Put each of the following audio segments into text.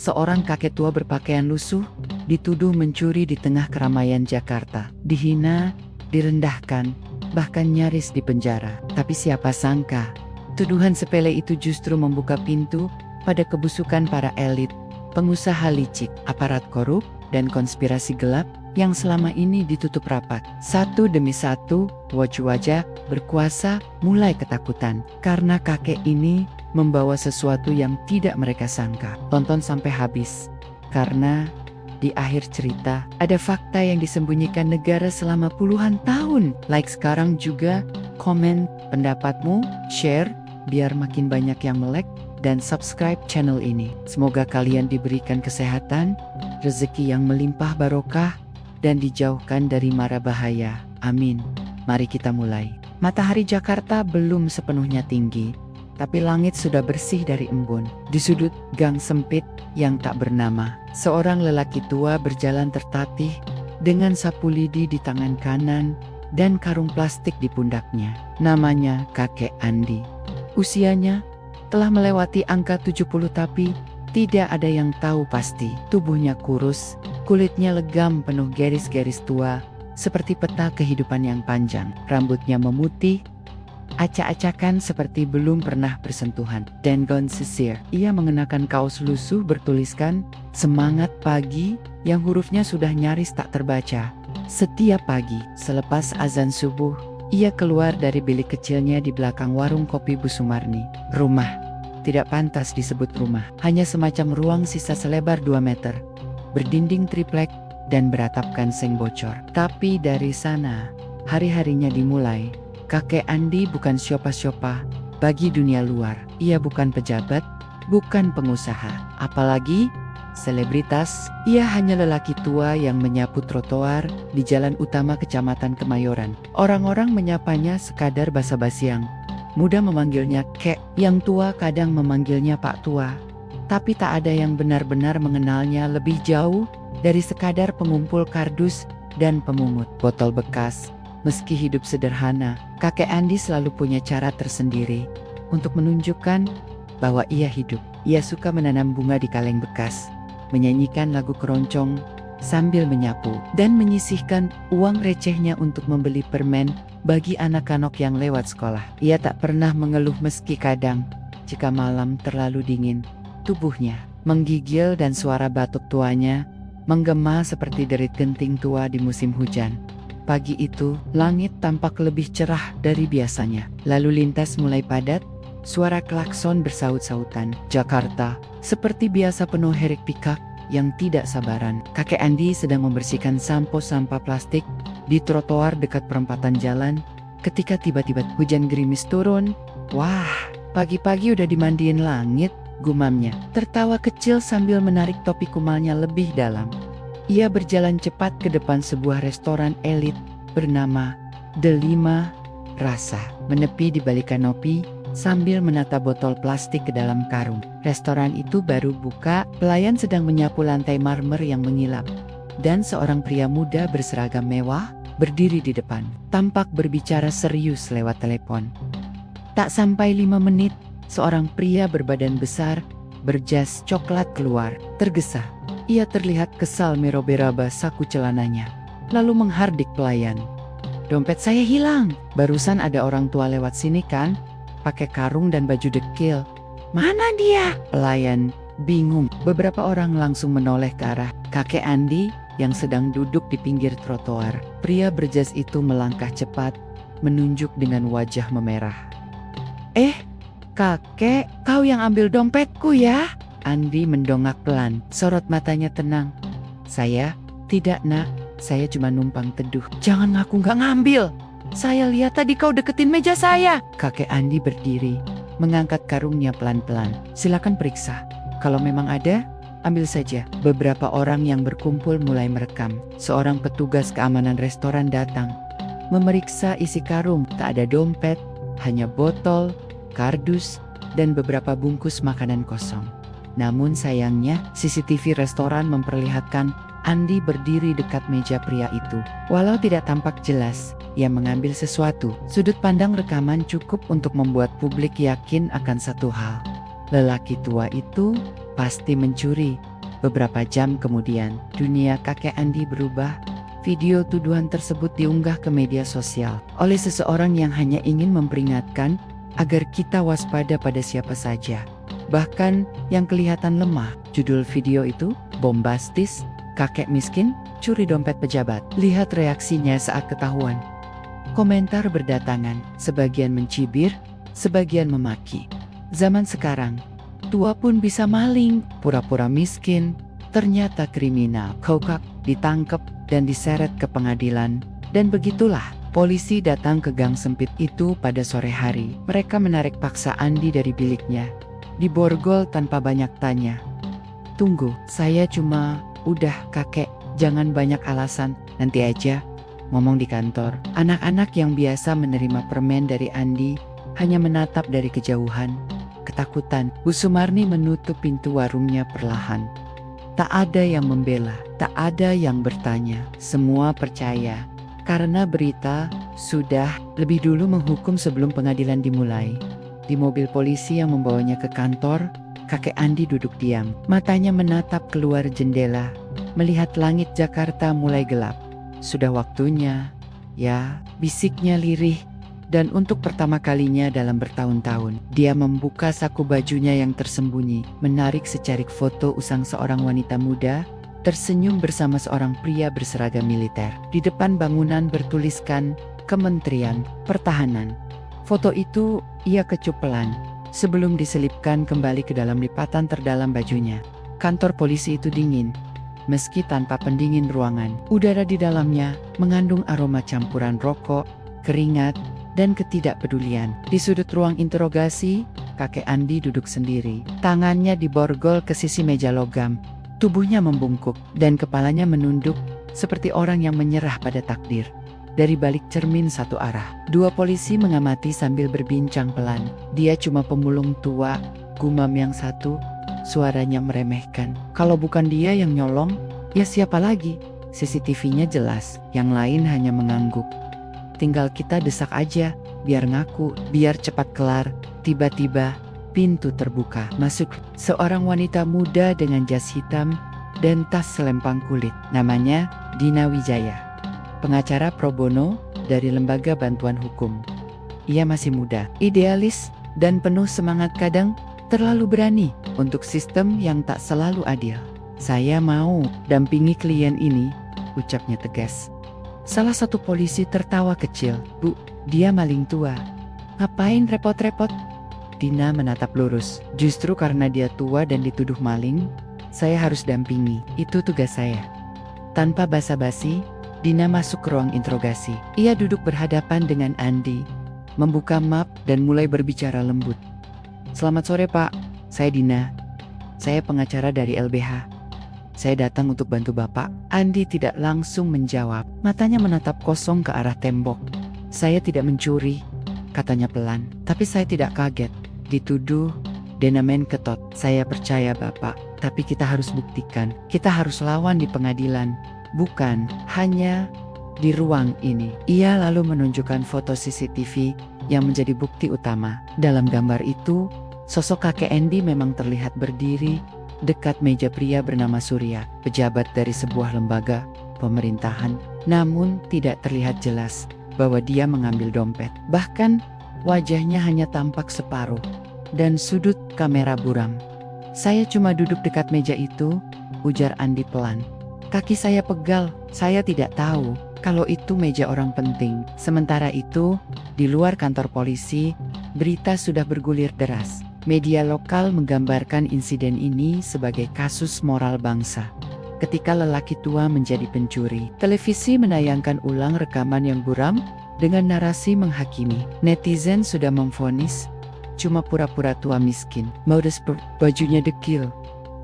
seorang kakek tua berpakaian lusuh, dituduh mencuri di tengah keramaian Jakarta. Dihina, direndahkan, bahkan nyaris dipenjara. Tapi siapa sangka, tuduhan sepele itu justru membuka pintu pada kebusukan para elit, pengusaha licik, aparat korup, dan konspirasi gelap yang selama ini ditutup rapat. Satu demi satu, wajah berkuasa mulai ketakutan karena kakek ini membawa sesuatu yang tidak mereka sangka. Tonton sampai habis, karena di akhir cerita ada fakta yang disembunyikan negara selama puluhan tahun. Like sekarang juga, komen pendapatmu, share biar makin banyak yang melek, dan subscribe channel ini. Semoga kalian diberikan kesehatan, rezeki yang melimpah barokah, dan dijauhkan dari mara bahaya. Amin. Mari kita mulai. Matahari Jakarta belum sepenuhnya tinggi, tapi langit sudah bersih dari embun. Di sudut gang sempit yang tak bernama, seorang lelaki tua berjalan tertatih dengan sapu lidi di tangan kanan dan karung plastik di pundaknya. Namanya kakek Andi. Usianya telah melewati angka 70 tapi tidak ada yang tahu pasti. Tubuhnya kurus, kulitnya legam penuh garis-garis tua, seperti peta kehidupan yang panjang. Rambutnya memutih, acak-acakan seperti belum pernah bersentuhan. Dan gaun sisir. Ia mengenakan kaos lusuh bertuliskan "Semangat Pagi" yang hurufnya sudah nyaris tak terbaca. Setiap pagi, selepas azan subuh, ia keluar dari bilik kecilnya di belakang warung kopi Bu Sumarni. Rumah tidak pantas disebut rumah, hanya semacam ruang sisa selebar 2 meter, berdinding triplek dan beratapkan seng bocor. Tapi dari sana, hari-harinya dimulai. Kakek Andi bukan siapa-siapa bagi dunia luar. Ia bukan pejabat, bukan pengusaha, apalagi selebritas. Ia hanya lelaki tua yang menyapu trotoar di jalan utama Kecamatan Kemayoran. Orang-orang menyapanya sekadar basa-basi, yang muda memanggilnya kek, yang tua kadang memanggilnya Pak Tua. Tapi tak ada yang benar-benar mengenalnya lebih jauh dari sekadar pengumpul kardus dan pemungut botol bekas. Meski hidup sederhana, kakek Andi selalu punya cara tersendiri untuk menunjukkan bahwa ia hidup. Ia suka menanam bunga di kaleng bekas, menyanyikan lagu keroncong sambil menyapu, dan menyisihkan uang recehnya untuk membeli permen bagi anak-anak yang lewat sekolah. Ia tak pernah mengeluh meski kadang, jika malam terlalu dingin, tubuhnya menggigil dan suara batuk tuanya menggema seperti derit genting tua di musim hujan. Pagi itu, langit tampak lebih cerah dari biasanya. Lalu lintas mulai padat, suara klakson bersaut-sautan. Jakarta, seperti biasa penuh hiruk pikuk yang tidak sabaran. Kakek Andi sedang membersihkan sampah plastik di trotoar dekat perempatan jalan, ketika tiba-tiba hujan gerimis turun. Wah, pagi-pagi udah dimandiin langit, gumamnya. Tertawa kecil sambil menarik topi kumalnya lebih dalam. Ia berjalan cepat ke depan sebuah restoran elit bernama The Lima Rasa. Menepi di balik kanopi sambil menata botol plastik ke dalam karung. Restoran itu baru buka, pelayan sedang menyapu lantai marmer yang mengilap, dan seorang pria muda berseragam mewah berdiri di depan, tampak berbicara serius lewat telepon. Tak sampai 5 menit, seorang pria berbadan besar, berjas coklat keluar. Tergesa, ia terlihat kesal meraba-raba saku celananya, lalu menghardik pelayan. "Dompet saya hilang. Barusan ada orang tua lewat sini kan, pakai karung dan baju dekil." "Mana dia?" Pelayan bingung. Beberapa orang langsung menoleh ke arah kakek Andi yang sedang duduk di pinggir trotoar. Pria berjas itu melangkah cepat, menunjuk dengan wajah memerah. Kakek, kau yang ambil dompetku ya?" Andi mendongak pelan, sorot matanya tenang. "Saya? Tidak nak, saya cuma numpang teduh." "Jangan ngaku nggak ngambil. Saya lihat tadi kau deketin meja saya." Kakek Andi berdiri, mengangkat karungnya pelan-pelan. "Silakan periksa. Kalau memang ada, ambil saja." Beberapa orang yang berkumpul mulai merekam. Seorang petugas keamanan restoran datang, memeriksa isi karung. Tak ada dompet, hanya botol, kardus, dan beberapa bungkus makanan kosong. Namun sayangnya, CCTV restoran memperlihatkan Andi berdiri dekat meja pria itu. Walau tidak tampak jelas, ia mengambil sesuatu. Sudut pandang rekaman cukup untuk membuat publik yakin akan satu hal. Lelaki tua itu pasti mencuri. Beberapa jam kemudian, dunia kakek Andi berubah. Video tuduhan tersebut diunggah ke media sosial oleh seseorang yang hanya ingin memperingatkan agar kita waspada pada siapa saja, bahkan yang kelihatan lemah. Judul video itu bombastis, kakek miskin curi dompet pejabat. Lihat reaksinya saat ketahuan. Komentar berdatangan, sebagian mencibir, sebagian memaki. Zaman sekarang, tua pun bisa maling, pura-pura miskin, ternyata kriminal. Kokak ditangkap dan diseret ke pengadilan. Dan begitulah, polisi datang ke gang sempit itu pada sore hari. Mereka menarik paksa Andi dari biliknya, diborgol tanpa banyak tanya. Tunggu, saya cuma, udah kakek, jangan banyak alasan, nanti aja, ngomong di kantor. Anak-anak yang biasa menerima permen dari Andi hanya menatap dari kejauhan. Ketakutan, Bu Sumarni menutup pintu warungnya perlahan. Tak ada yang membela, tak ada yang bertanya. Semua percaya, karena berita sudah lebih dulu menghukum sebelum pengadilan dimulai. Di mobil polisi yang membawanya ke kantor, kakek Andi duduk diam. Matanya menatap keluar jendela, melihat langit Jakarta mulai gelap. Sudah waktunya, ya, bisiknya lirih. Dan untuk pertama kalinya dalam bertahun-tahun, dia membuka saku bajunya yang tersembunyi, menarik secarik foto usang seorang wanita muda, tersenyum bersama seorang pria berseragam militer. Di depan bangunan bertuliskan, Kementerian Pertahanan. Foto itu ia kecup pelan, sebelum diselipkan kembali ke dalam lipatan terdalam bajunya. Kantor polisi itu dingin, meski tanpa pendingin ruangan. Udara di dalamnya mengandung aroma campuran rokok, keringat, dan ketidakpedulian. Di sudut ruang interogasi, kakek Andi duduk sendiri. Tangannya diborgol ke sisi meja logam. Tubuhnya membungkuk dan kepalanya menunduk seperti orang yang menyerah pada takdir. Dari balik cermin satu arah, dua polisi mengamati sambil berbincang pelan. Dia cuma pemulung tua, gumam yang satu, suaranya meremehkan. Kalau bukan dia yang nyolong, ya siapa lagi? CCTV-nya jelas, yang lain hanya mengangguk. Tinggal kita desak aja, biar ngaku, biar cepat kelar. Tiba-tiba, pintu terbuka. Masuk seorang wanita muda dengan jas hitam dan tas selempang kulit. Namanya Dina Wijaya, pengacara pro bono dari Lembaga Bantuan Hukum. Ia masih muda, idealis, dan penuh semangat, kadang terlalu berani untuk sistem yang tak selalu adil. Saya mau dampingi klien ini, ucapnya tegas. Salah satu polisi tertawa kecil. Bu, dia maling tua. Ngapain repot-repot? Dina menatap lurus. Justru karena dia tua dan dituduh maling, saya harus dampingi. Itu tugas saya. Tanpa basa-basi, Dina masuk ke ruang interogasi. Ia duduk berhadapan dengan Andi, membuka map dan mulai berbicara lembut. Selamat sore Pak, saya Dina. Saya pengacara dari LBH. Saya datang untuk bantu Bapak. Andi tidak langsung menjawab. Matanya menatap kosong ke arah tembok. Saya tidak mencuri, katanya pelan. Tapi saya tidak kaget. Dituduh, Denamen ketot. Saya percaya Bapak, tapi kita harus buktikan. Kita harus lawan di pengadilan, bukan hanya di ruang ini. Ia lalu menunjukkan foto CCTV yang menjadi bukti utama. Dalam gambar itu, sosok kakek Andi memang terlihat berdiri dekat meja pria bernama Surya, pejabat dari sebuah lembaga pemerintahan. Namun tidak terlihat jelas bahwa dia mengambil dompet. Bahkan wajahnya hanya tampak separuh dan sudut kamera buram. Saya cuma duduk dekat meja itu, ujar Andi pelan. Kaki saya pegal, saya tidak tahu kalau itu meja orang penting. Sementara itu, di luar kantor polisi, berita sudah bergulir deras. Media lokal menggambarkan insiden ini sebagai kasus moral bangsa. Ketika lelaki tua menjadi pencuri, televisi menayangkan ulang rekaman yang buram dengan narasi menghakimi. Netizen sudah memvonis, cuma pura-pura tua miskin. Modus bajunya dekil,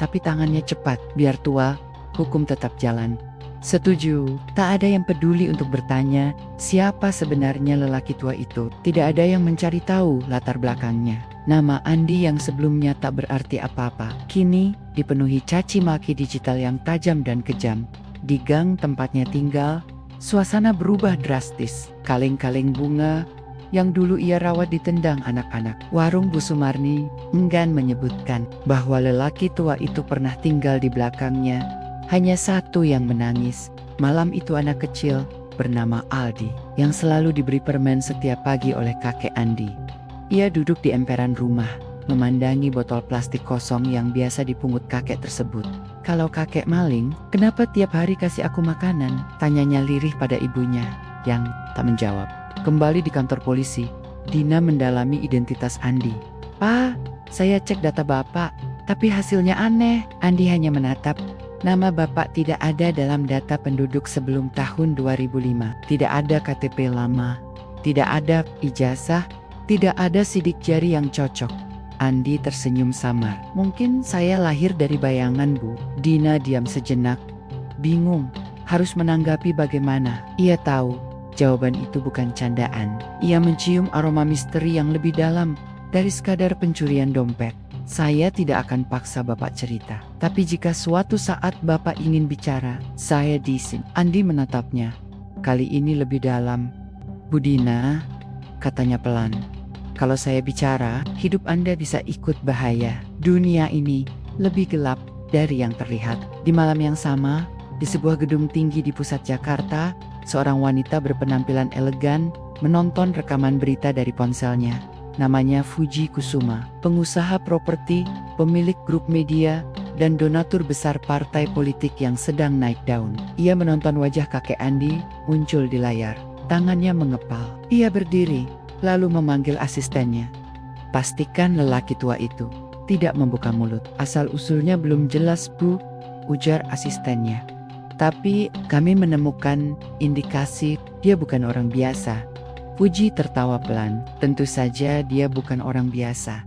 tapi tangannya cepat. Biar tua, hukum tetap jalan. Setuju, tak ada yang peduli untuk bertanya siapa sebenarnya lelaki tua itu. Tidak ada yang mencari tahu latar belakangnya. Nama Andi yang sebelumnya tak berarti apa-apa, kini dipenuhi caci maki digital yang tajam dan kejam. Di gang tempatnya tinggal, suasana berubah drastis. Kaleng-kaleng bunga, yang dulu ia rawat ditendang anak-anak. Warung Bu Sumarni enggan menyebutkan bahwa lelaki tua itu pernah tinggal di belakangnya. Hanya satu yang menangis. Malam itu anak kecil bernama Aldi yang selalu diberi permen setiap pagi oleh kakek Andi. Ia duduk di emperan rumah, memandangi botol plastik kosong yang biasa dipungut kakek tersebut. "Kalau kakek maling, kenapa tiap hari kasih aku makanan?" tanyanya lirih pada ibunya, yang tak menjawab. Kembali di kantor polisi, Dina mendalami identitas Andi. "Pak, saya cek data Bapak, tapi hasilnya aneh." Andi hanya menatap. "Nama Bapak tidak ada dalam data penduduk sebelum tahun 2005. Tidak ada KTP lama, tidak ada ijazah, tidak ada sidik jari yang cocok." Andi tersenyum samar. "Mungkin saya lahir dari bayangan, Bu." Dina diam sejenak, bingung harus menanggapi bagaimana. Ia tahu jawaban itu bukan candaan. Ia mencium aroma misteri yang lebih dalam dari sekadar pencurian dompet. "Saya tidak akan paksa Bapak cerita. Tapi jika suatu saat Bapak ingin bicara, saya di sini." Andi menatapnya. Kali ini lebih dalam. "Bu Dina," katanya pelan, "kalau saya bicara, hidup Anda bisa ikut bahaya. Dunia ini lebih gelap dari yang terlihat." Di malam yang sama, di sebuah gedung tinggi di pusat Jakarta, seorang wanita berpenampilan elegan menonton rekaman berita dari ponselnya. Namanya Fuji Kusuma, pengusaha properti, pemilik grup media, dan donatur besar partai politik yang sedang naik daun. Ia menonton wajah kakek Andi muncul di layar. Tangannya mengepal. Ia berdiri, lalu memanggil asistennya. "Pastikan lelaki tua itu tidak membuka mulut." "Asal-usulnya belum jelas, Bu," ujar asistennya. "Tapi kami menemukan indikasi dia bukan orang biasa." Fuji tertawa pelan. "Tentu saja dia bukan orang biasa.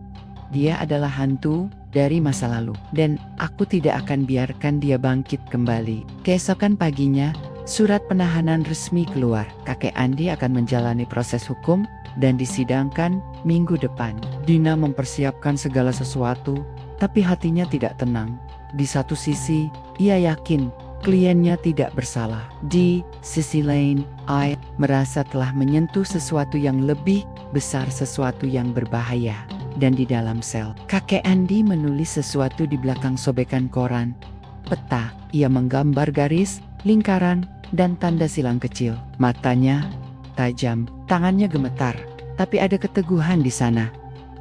Dia adalah hantu dari masa lalu. Dan aku tidak akan biarkan dia bangkit kembali." Keesokan paginya, surat penahanan resmi keluar. Kakek Andi akan menjalani proses hukum dan disidangkan minggu depan. Dina mempersiapkan segala sesuatu, tapi hatinya tidak tenang. Di satu sisi, ia yakin kliennya tidak bersalah. Di sisi lain, ia merasa telah menyentuh sesuatu yang lebih besar, sesuatu yang berbahaya. Dan di dalam sel, kakek Andi menulis sesuatu di belakang sobekan koran. Peta. Ia menggambar garis, lingkaran, dan tanda silang kecil. Matanya tajam, tangannya gemetar, tapi ada keteguhan di sana.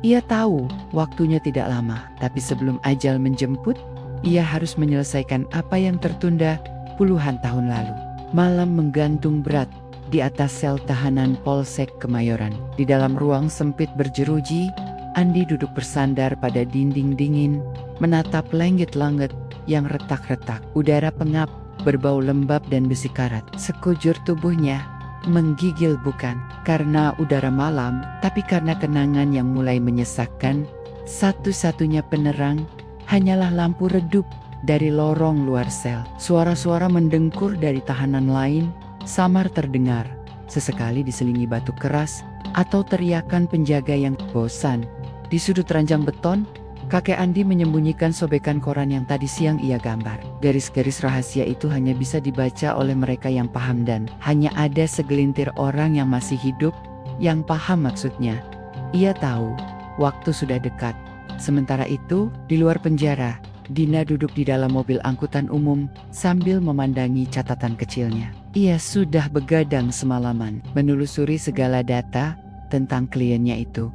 Ia tahu waktunya tidak lama, tapi sebelum ajal menjemput, ia harus menyelesaikan apa yang tertunda puluhan tahun lalu. Malam menggantung berat di atas sel tahanan Polsek Kemayoran. Di dalam ruang sempit berjeruji, Andi duduk bersandar pada dinding dingin, menatap langit-langit yang retak-retak. Udara pengap, berbau lembab dan besi karat. Sekujur tubuhnya menggigil, bukan karena udara malam, tapi karena kenangan yang mulai menyesakkan. Satu-satunya penerang hanyalah lampu redup dari lorong luar sel. Suara-suara mendengkur dari tahanan lain samar terdengar, sesekali diselingi batu keras atau teriakan penjaga yang bosan. Di sudut ranjang beton, kakek Andi menyembunyikan sobekan koran yang tadi siang ia gambar. Garis-garis rahasia itu hanya bisa dibaca oleh mereka yang paham, dan hanya ada segelintir orang yang masih hidup yang paham maksudnya. Ia tahu waktu sudah dekat. Sementara itu, di luar penjara, Dina duduk di dalam mobil angkutan umum sambil memandangi catatan kecilnya. Ia sudah begadang semalaman, menelusuri segala data tentang kliennya itu.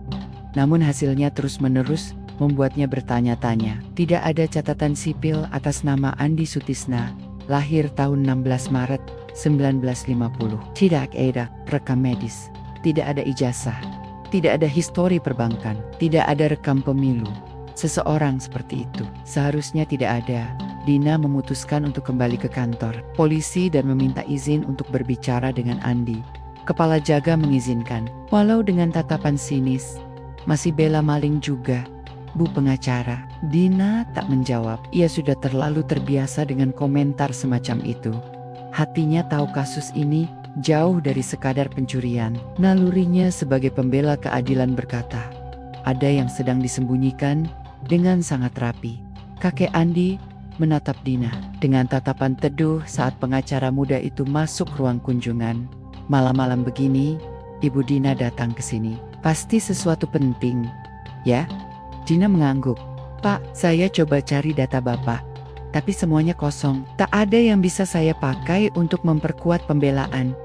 Namun hasilnya terus-menerus membuatnya bertanya-tanya. Tidak ada catatan sipil atas nama Andi Sutisna, lahir tahun 16 Maret 1950. Tidak ada rekam medis, tidak ada ijazah, tidak ada histori perbankan, tidak ada rekam pemilu. Seseorang seperti itu seharusnya tidak ada. Dina memutuskan untuk kembali ke kantor polisi dan meminta izin untuk berbicara dengan Andi. Kepala jaga mengizinkan, walau dengan tatapan sinis. "Masih bela maling juga, Bu pengacara?" Dina tak menjawab. Ia sudah terlalu terbiasa dengan komentar semacam itu. Hatinya tahu kasus ini jauh dari sekadar pencurian. Nalurinya sebagai pembela keadilan berkata, ada yang sedang disembunyikan dengan sangat rapi. Kakek Andi menatap Dina dengan tatapan teduh saat pengacara muda itu masuk ruang kunjungan. Malam-malam begini, Ibu Dina datang ke sini. Pasti sesuatu penting, ya? Dina mengangguk. Pak, saya coba cari data Bapak. Tapi semuanya kosong. Tak ada yang bisa saya pakai untuk memperkuat pembelaan.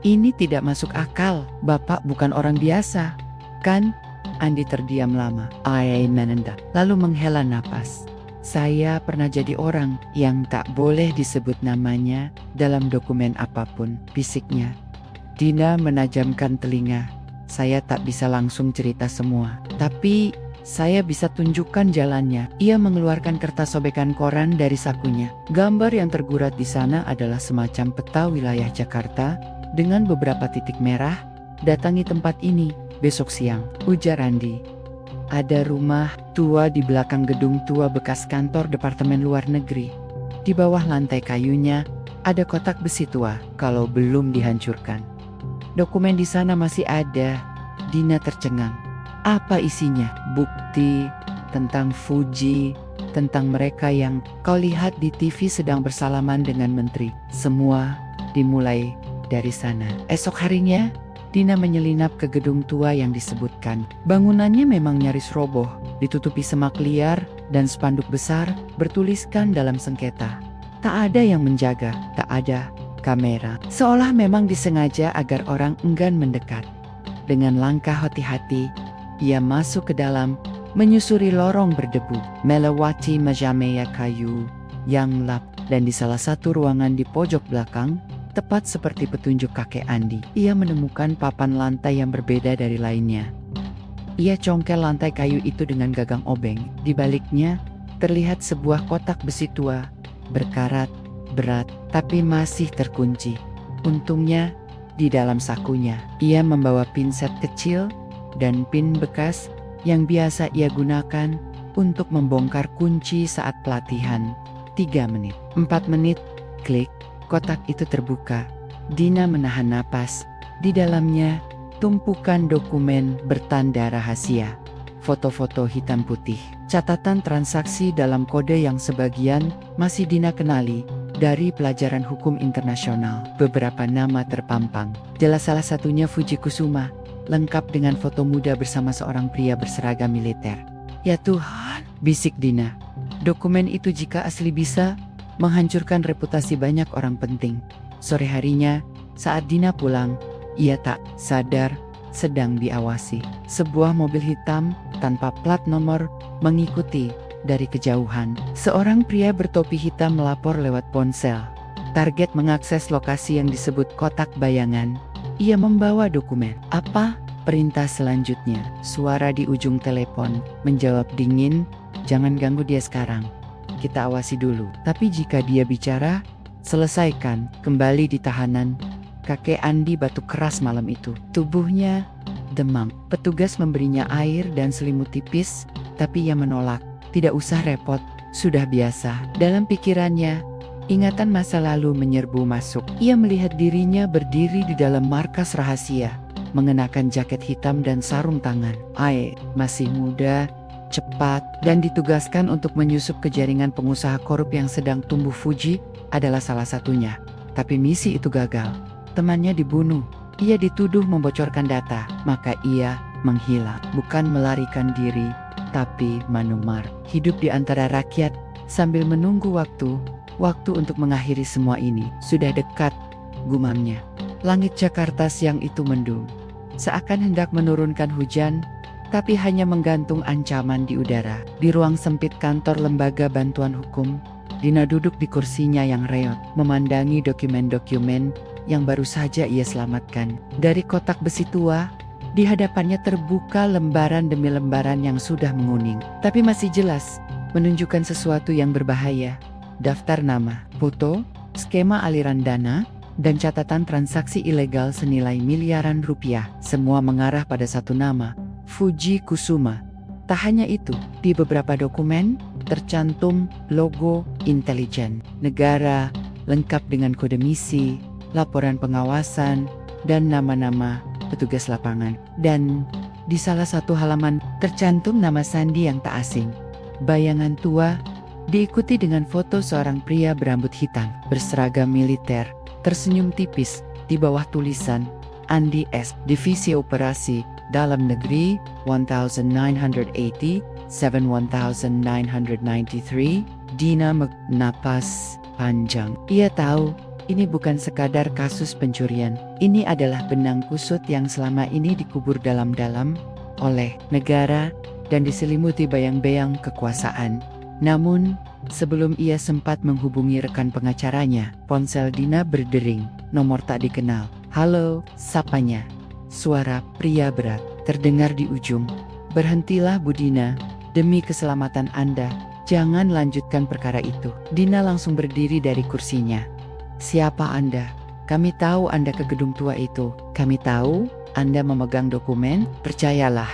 Ini tidak masuk akal. Bapak bukan orang biasa, kan? Andi terdiam lama. Menenda. Lalu menghela napas. Saya pernah jadi orang yang tak boleh disebut namanya dalam dokumen apapun, bisiknya. Dina menajamkan telinga. Saya tak bisa langsung cerita semua, tapi saya bisa tunjukkan jalannya. Ia mengeluarkan kertas sobekan koran dari sakunya. Gambar yang tergurat di sana adalah semacam peta wilayah Jakarta dengan beberapa titik merah. Datangi tempat ini besok siang, ujar Andi. Ada rumah tua di belakang gedung tua bekas kantor Departemen Luar Negeri. Di bawah lantai kayunya ada kotak besi tua kalau belum dihancurkan. Dokumen di sana masih ada. Dina tercengang. Apa isinya? Bukti tentang Fuji, tentang mereka yang kau lihat di TV sedang bersalaman dengan menteri. Semua dimulai dari sana. Esok harinya Dina menyelinap ke gedung tua yang disebutkan. Bangunannya memang nyaris roboh, ditutupi semak liar dan spanduk besar bertuliskan dalam sengketa. Tak ada yang menjaga, tak ada kamera. Seolah memang disengaja agar orang enggan mendekat. Dengan langkah hati-hati, ia masuk ke dalam, menyusuri lorong berdebu, melewati meja kayu yang lap, dan di salah satu ruangan di pojok belakang, tepat seperti petunjuk kakek Andi, ia menemukan papan lantai yang berbeda dari lainnya. Ia congkel lantai kayu itu dengan gagang obeng. Di baliknya, terlihat sebuah kotak besi tua, berkarat, berat, tapi masih terkunci. Untungnya, di dalam sakunya, ia membawa pinset kecil dan pin bekas yang biasa ia gunakan untuk membongkar kunci saat pelatihan. 3 menit, 4 menit, klik. Kotak itu terbuka. Dina menahan napas. Di dalamnya, tumpukan dokumen bertanda rahasia. Foto-foto hitam putih. Catatan transaksi dalam kode yang sebagian masih Dina kenali dari pelajaran hukum internasional. Beberapa nama terpampang. Jelas salah satunya Fuji Kusuma, lengkap dengan foto muda bersama seorang pria berseragam militer. Ya Tuhan, bisik Dina. Dokumen itu jika asli bisa menghancurkan reputasi banyak orang penting. Sore harinya, saat Dina pulang, ia tak sadar sedang diawasi. Sebuah mobil hitam tanpa plat nomor mengikuti dari kejauhan. Seorang pria bertopi hitam melapor lewat ponsel. Target mengakses lokasi yang disebut kotak bayangan. Ia membawa dokumen. Apa? Perintah selanjutnya. Suara di ujung telepon menjawab dingin, "Jangan ganggu dia sekarang. Kita awasi dulu. Tapi jika dia bicara, selesaikan." Kembali di tahanan, kakek Andi batuk keras malam itu. Tubuhnya demam. Petugas memberinya air dan selimut tipis, tapi ia menolak. Tidak usah repot, sudah biasa. Dalam pikirannya, ingatan masa lalu menyerbu masuk. Ia melihat dirinya berdiri di dalam markas rahasia, mengenakan jaket hitam dan sarung tangan. Masih muda, cepat, dan ditugaskan untuk menyusup ke jaringan pengusaha korup yang sedang tumbuh. Fuji adalah salah satunya. Tapi misi itu gagal. Temannya dibunuh. Ia dituduh membocorkan data, maka ia menghilang. Bukan melarikan diri, tapi manumar. Hidup di antara rakyat sambil menunggu waktu untuk mengakhiri semua ini. Sudah dekat, gumamnya. Langit Jakarta siang itu mendung. Seakan hendak menurunkan hujan, tapi hanya menggantung ancaman di udara. Di ruang sempit kantor lembaga bantuan hukum, Dina duduk di kursinya yang reot, memandangi dokumen-dokumen yang baru saja ia selamatkan. Dari kotak besi tua, di hadapannya terbuka lembaran demi lembaran yang sudah menguning, tapi masih jelas menunjukkan sesuatu yang berbahaya. Daftar nama, foto, skema aliran dana, dan catatan transaksi ilegal senilai miliaran rupiah. Semua mengarah pada satu nama, Fuji Kusuma. Tak hanya itu, di beberapa dokumen tercantum logo intelijen negara lengkap dengan kode misi, laporan pengawasan, dan nama-nama petugas lapangan. Dan di salah satu halaman tercantum nama Sandi yang tak asing. Bayangan tua diikuti dengan foto seorang pria berambut hitam berseragam militer tersenyum tipis di bawah tulisan Andi S. Divisi Operasi Dalam Negeri 1980, 1993, Dina napas panjang. Ia tahu, ini bukan sekadar kasus pencurian. Ini adalah benang kusut yang selama ini dikubur dalam-dalam oleh negara dan diselimuti bayang-bayang kekuasaan. Namun, sebelum ia sempat menghubungi rekan pengacaranya, ponsel Dina berdering. Nomor tak dikenal. Halo, sapanya. Suara pria berat terdengar di ujung. Berhentilah Bu Dina, demi keselamatan Anda, jangan lanjutkan perkara itu. Dina langsung berdiri dari kursinya. Siapa Anda? Kami tahu Anda ke gedung tua itu. Kami tahu Anda memegang dokumen. Percayalah,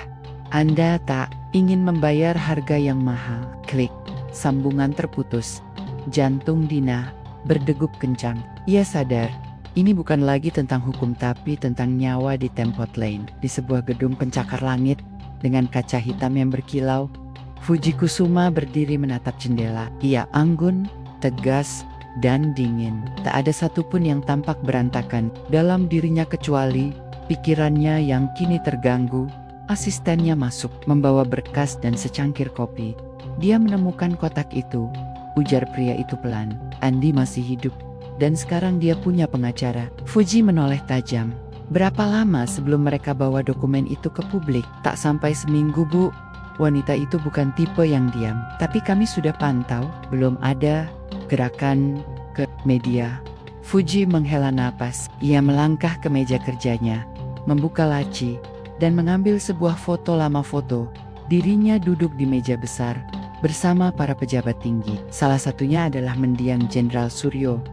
Anda tak ingin membayar harga yang mahal. Klik. Sambungan terputus. Jantung Dina berdegup kencang. Ia sadar, ini bukan lagi tentang hukum tapi tentang nyawa di Tempot Lane. Di sebuah gedung pencakar langit dengan kaca hitam yang berkilau, Fujikusuma berdiri menatap jendela. Ia anggun, tegas, dan dingin. Tak ada satupun yang tampak berantakan dalam dirinya kecuali pikirannya yang kini terganggu. Asistennya masuk, membawa berkas dan secangkir kopi. Dia menemukan kotak itu, ujar pria itu pelan. Andi masih hidup. Dan sekarang dia punya pengacara. Fuji menoleh tajam. Berapa lama sebelum mereka bawa dokumen itu ke publik? Tak sampai seminggu, Bu. Wanita itu bukan tipe yang diam. Tapi kami sudah pantau, belum ada gerakan ke media. Fuji menghela napas. Ia melangkah ke meja kerjanya, membuka laci, dan mengambil sebuah foto lama foto. Dirinya duduk di meja besar, bersama para pejabat tinggi. Salah satunya adalah mendiang Jenderal Suryo,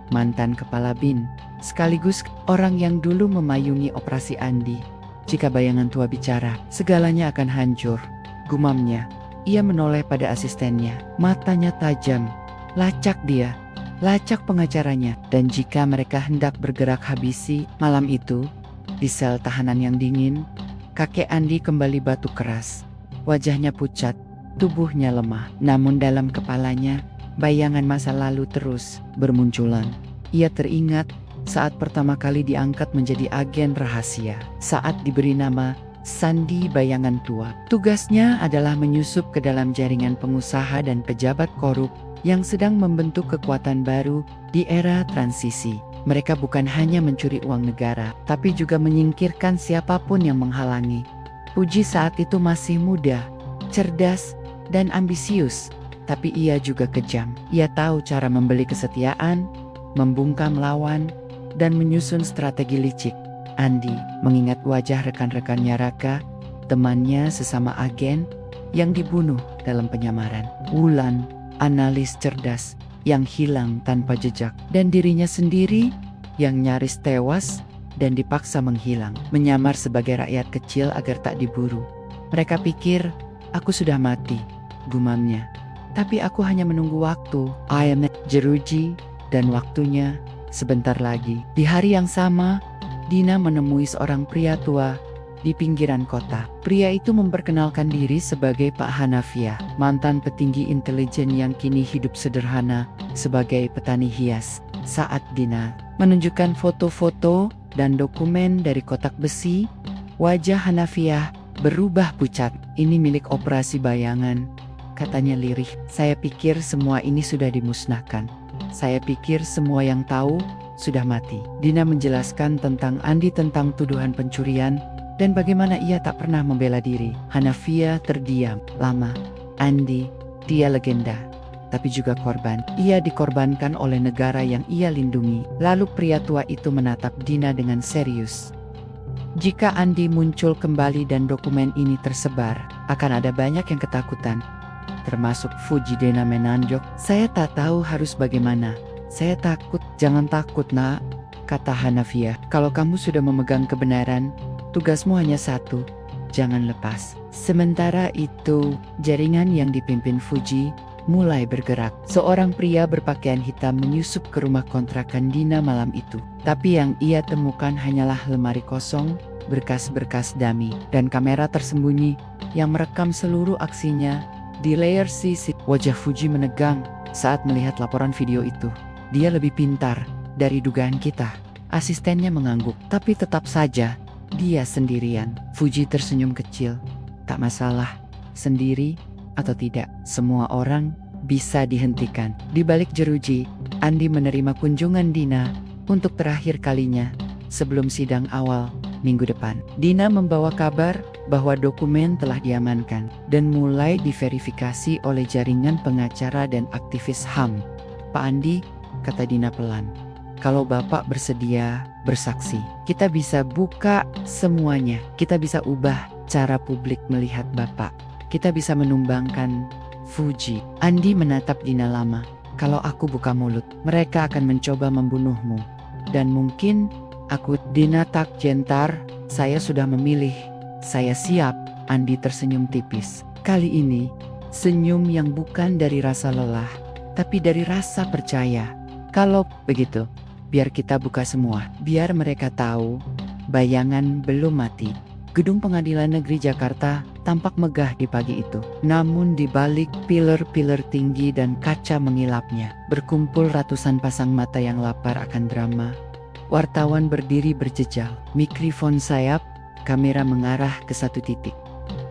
mantan kepala BIN, sekaligus orang yang dulu memayungi operasi Andi. Jika bayangan tua bicara, segalanya akan hancur, gumamnya. Ia menoleh pada asistennya, matanya tajam. Lacak dia, lacak pengacaranya. Dan jika mereka hendak bergerak habisi malam itu, di sel tahanan yang dingin, kakek Andi kembali batuk keras. Wajahnya pucat, tubuhnya lemah. Namun dalam kepalanya, bayangan masa lalu terus bermunculan. Ia teringat saat pertama kali diangkat menjadi agen rahasia. Saat diberi nama Sandi Bayangan Tua. Tugasnya adalah menyusup ke dalam jaringan pengusaha dan pejabat korup yang sedang membentuk kekuatan baru di era transisi. Mereka bukan hanya mencuri uang negara, tapi juga menyingkirkan siapapun yang menghalangi. Puji saat itu masih muda, cerdas, dan ambisius. Tapi ia juga kejam. Ia tahu cara membeli kesetiaan, membungkam lawan, dan menyusun strategi licik. Andi mengingat wajah rekan-rekannya Raka, temannya sesama agen, yang dibunuh dalam penyamaran. Wulan, analis cerdas, yang hilang tanpa jejak. Dan dirinya sendiri, yang nyaris tewas, dan dipaksa menghilang. Menyamar sebagai rakyat kecil agar tak diburu. Mereka pikir, aku sudah mati, gumamnya. Tapi aku hanya menunggu waktu. I am jeruji, dan waktunya sebentar lagi. Di hari yang sama, Dina menemui seorang pria tua di pinggiran kota. Pria itu memperkenalkan diri sebagai Pak Hanafiah, mantan petinggi intelijen yang kini hidup sederhana sebagai petani hias. Saat Dina menunjukkan foto-foto dan dokumen dari kotak besi, wajah Hanafiah berubah pucat. Ini milik operasi bayangan, katanya lirih. Saya pikir semua ini sudah dimusnahkan. Saya pikir semua yang tahu sudah mati. Dina menjelaskan tentang Andi, tentang tuduhan pencurian, dan bagaimana ia tak pernah membela diri. Hanafiah terdiam lama. Andi, dia legenda, tapi juga korban. Ia dikorbankan oleh negara yang ia lindungi. Lalu pria tua itu menatap Dina dengan serius. Jika Andi muncul kembali dan dokumen ini tersebar, akan ada banyak yang ketakutan, termasuk Fujidena menanjok. Saya tak tahu harus bagaimana. Saya takut. Jangan takut, nak, kata Hanafiah. Kalau kamu sudah memegang kebenaran, tugasmu hanya satu, jangan lepas. Sementara itu, jaringan yang dipimpin Fuji mulai bergerak. Seorang pria berpakaian hitam menyusup ke rumah kontrakan Dina malam itu. Tapi yang ia temukan hanyalah lemari kosong, berkas-berkas dami, dan kamera tersembunyi yang merekam seluruh aksinya di layar CCTV. Wajah Fuji menegang saat melihat laporan video itu. Dia lebih pintar dari dugaan kita. Asistennya mengangguk, tapi tetap saja dia sendirian. Fuji tersenyum kecil. Tak masalah, sendiri atau tidak, semua orang bisa dihentikan. Di balik jeruji, Andi menerima kunjungan Dina untuk terakhir kalinya sebelum sidang awal minggu depan. Dina membawa kabar bahwa dokumen telah diamankan dan mulai diverifikasi oleh jaringan pengacara dan aktivis HAM. Pak Andi, kata Dina pelan, kalau Bapak bersedia bersaksi, kita bisa buka semuanya. Kita bisa ubah cara publik melihat Bapak. Kita bisa menumbangkan Fuji. Andi menatap Dina lama. Kalau aku buka mulut, mereka akan mencoba membunuhmu. Dan mungkin aku. Dina tak gentar. Saya sudah memilih. Saya siap. Andi tersenyum tipis. Kali ini, senyum yang bukan dari rasa lelah, tapi dari rasa percaya. Kalau begitu, biar kita buka semua. Biar mereka tahu, bayangan belum mati. Gedung Pengadilan Negeri Jakarta tampak megah di pagi itu. Namun di balik pilar-pilar tinggi dan kaca mengilapnya, berkumpul ratusan pasang mata yang lapar akan drama. Wartawan berdiri berjejal, mikrofon sayap, kamera mengarah ke satu titik.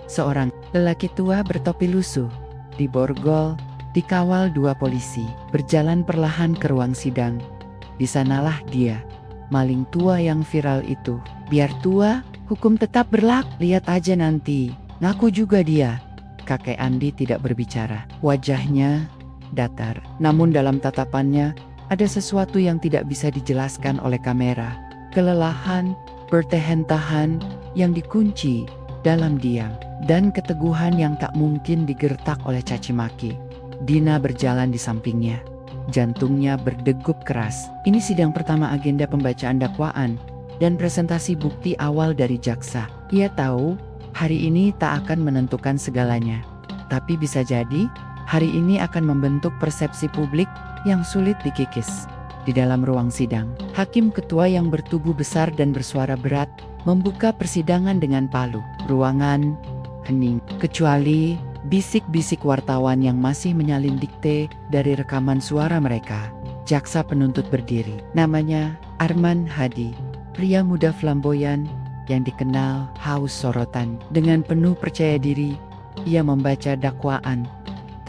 Seorang lelaki tua bertopi lusuh, diborgol, dikawal dua polisi, berjalan perlahan ke ruang sidang. Di sanalah dia, maling tua yang viral itu. Biar tua, hukum tetap berlaku. Lihat aja nanti, ngaku juga dia. Kakek Andi tidak berbicara. Wajahnya datar, namun dalam tatapannya ada sesuatu yang tidak bisa dijelaskan oleh kamera. Kelelahan, bertahan-tahan yang dikunci dalam diam, dan keteguhan yang tak mungkin digertak oleh caci maki. Dina berjalan di sampingnya. Jantungnya berdegup keras. Ini sidang pertama agenda pembacaan dakwaan dan presentasi bukti awal dari jaksa. Ia tahu hari ini tak akan menentukan segalanya. Tapi bisa jadi hari ini akan membentuk persepsi publik yang sulit dikikis. Di dalam ruang sidang, hakim ketua yang bertubuh besar dan bersuara berat membuka persidangan dengan palu. Ruangan hening, kecuali bisik-bisik wartawan yang masih menyalin dikte dari rekaman suara mereka. Jaksa penuntut berdiri. Namanya Arman Hadi, pria muda flamboyan yang dikenal haus sorotan. Dengan penuh percaya diri, ia membaca dakwaan.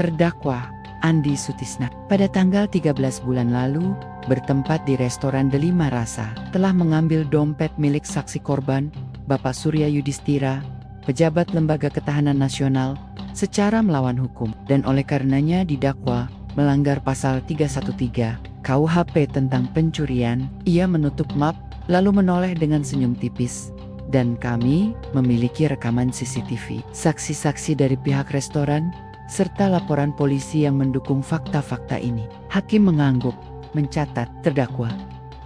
Terdakwa Andi Sutisna pada tanggal 13 bulan lalu bertempat di restoran Delima Rasa, telah mengambil dompet milik saksi korban, Bapak Surya Yudhistira, pejabat Lembaga Ketahanan Nasional, secara melawan hukum, dan oleh karenanya didakwa melanggar pasal 313 KUHP tentang pencurian. Ia menutup map lalu menoleh dengan senyum tipis. Dan kami memiliki rekaman CCTV, saksi-saksi dari pihak restoran, serta laporan polisi yang mendukung fakta-fakta ini. Hakim mengangguk, mencatat. Terdakwa,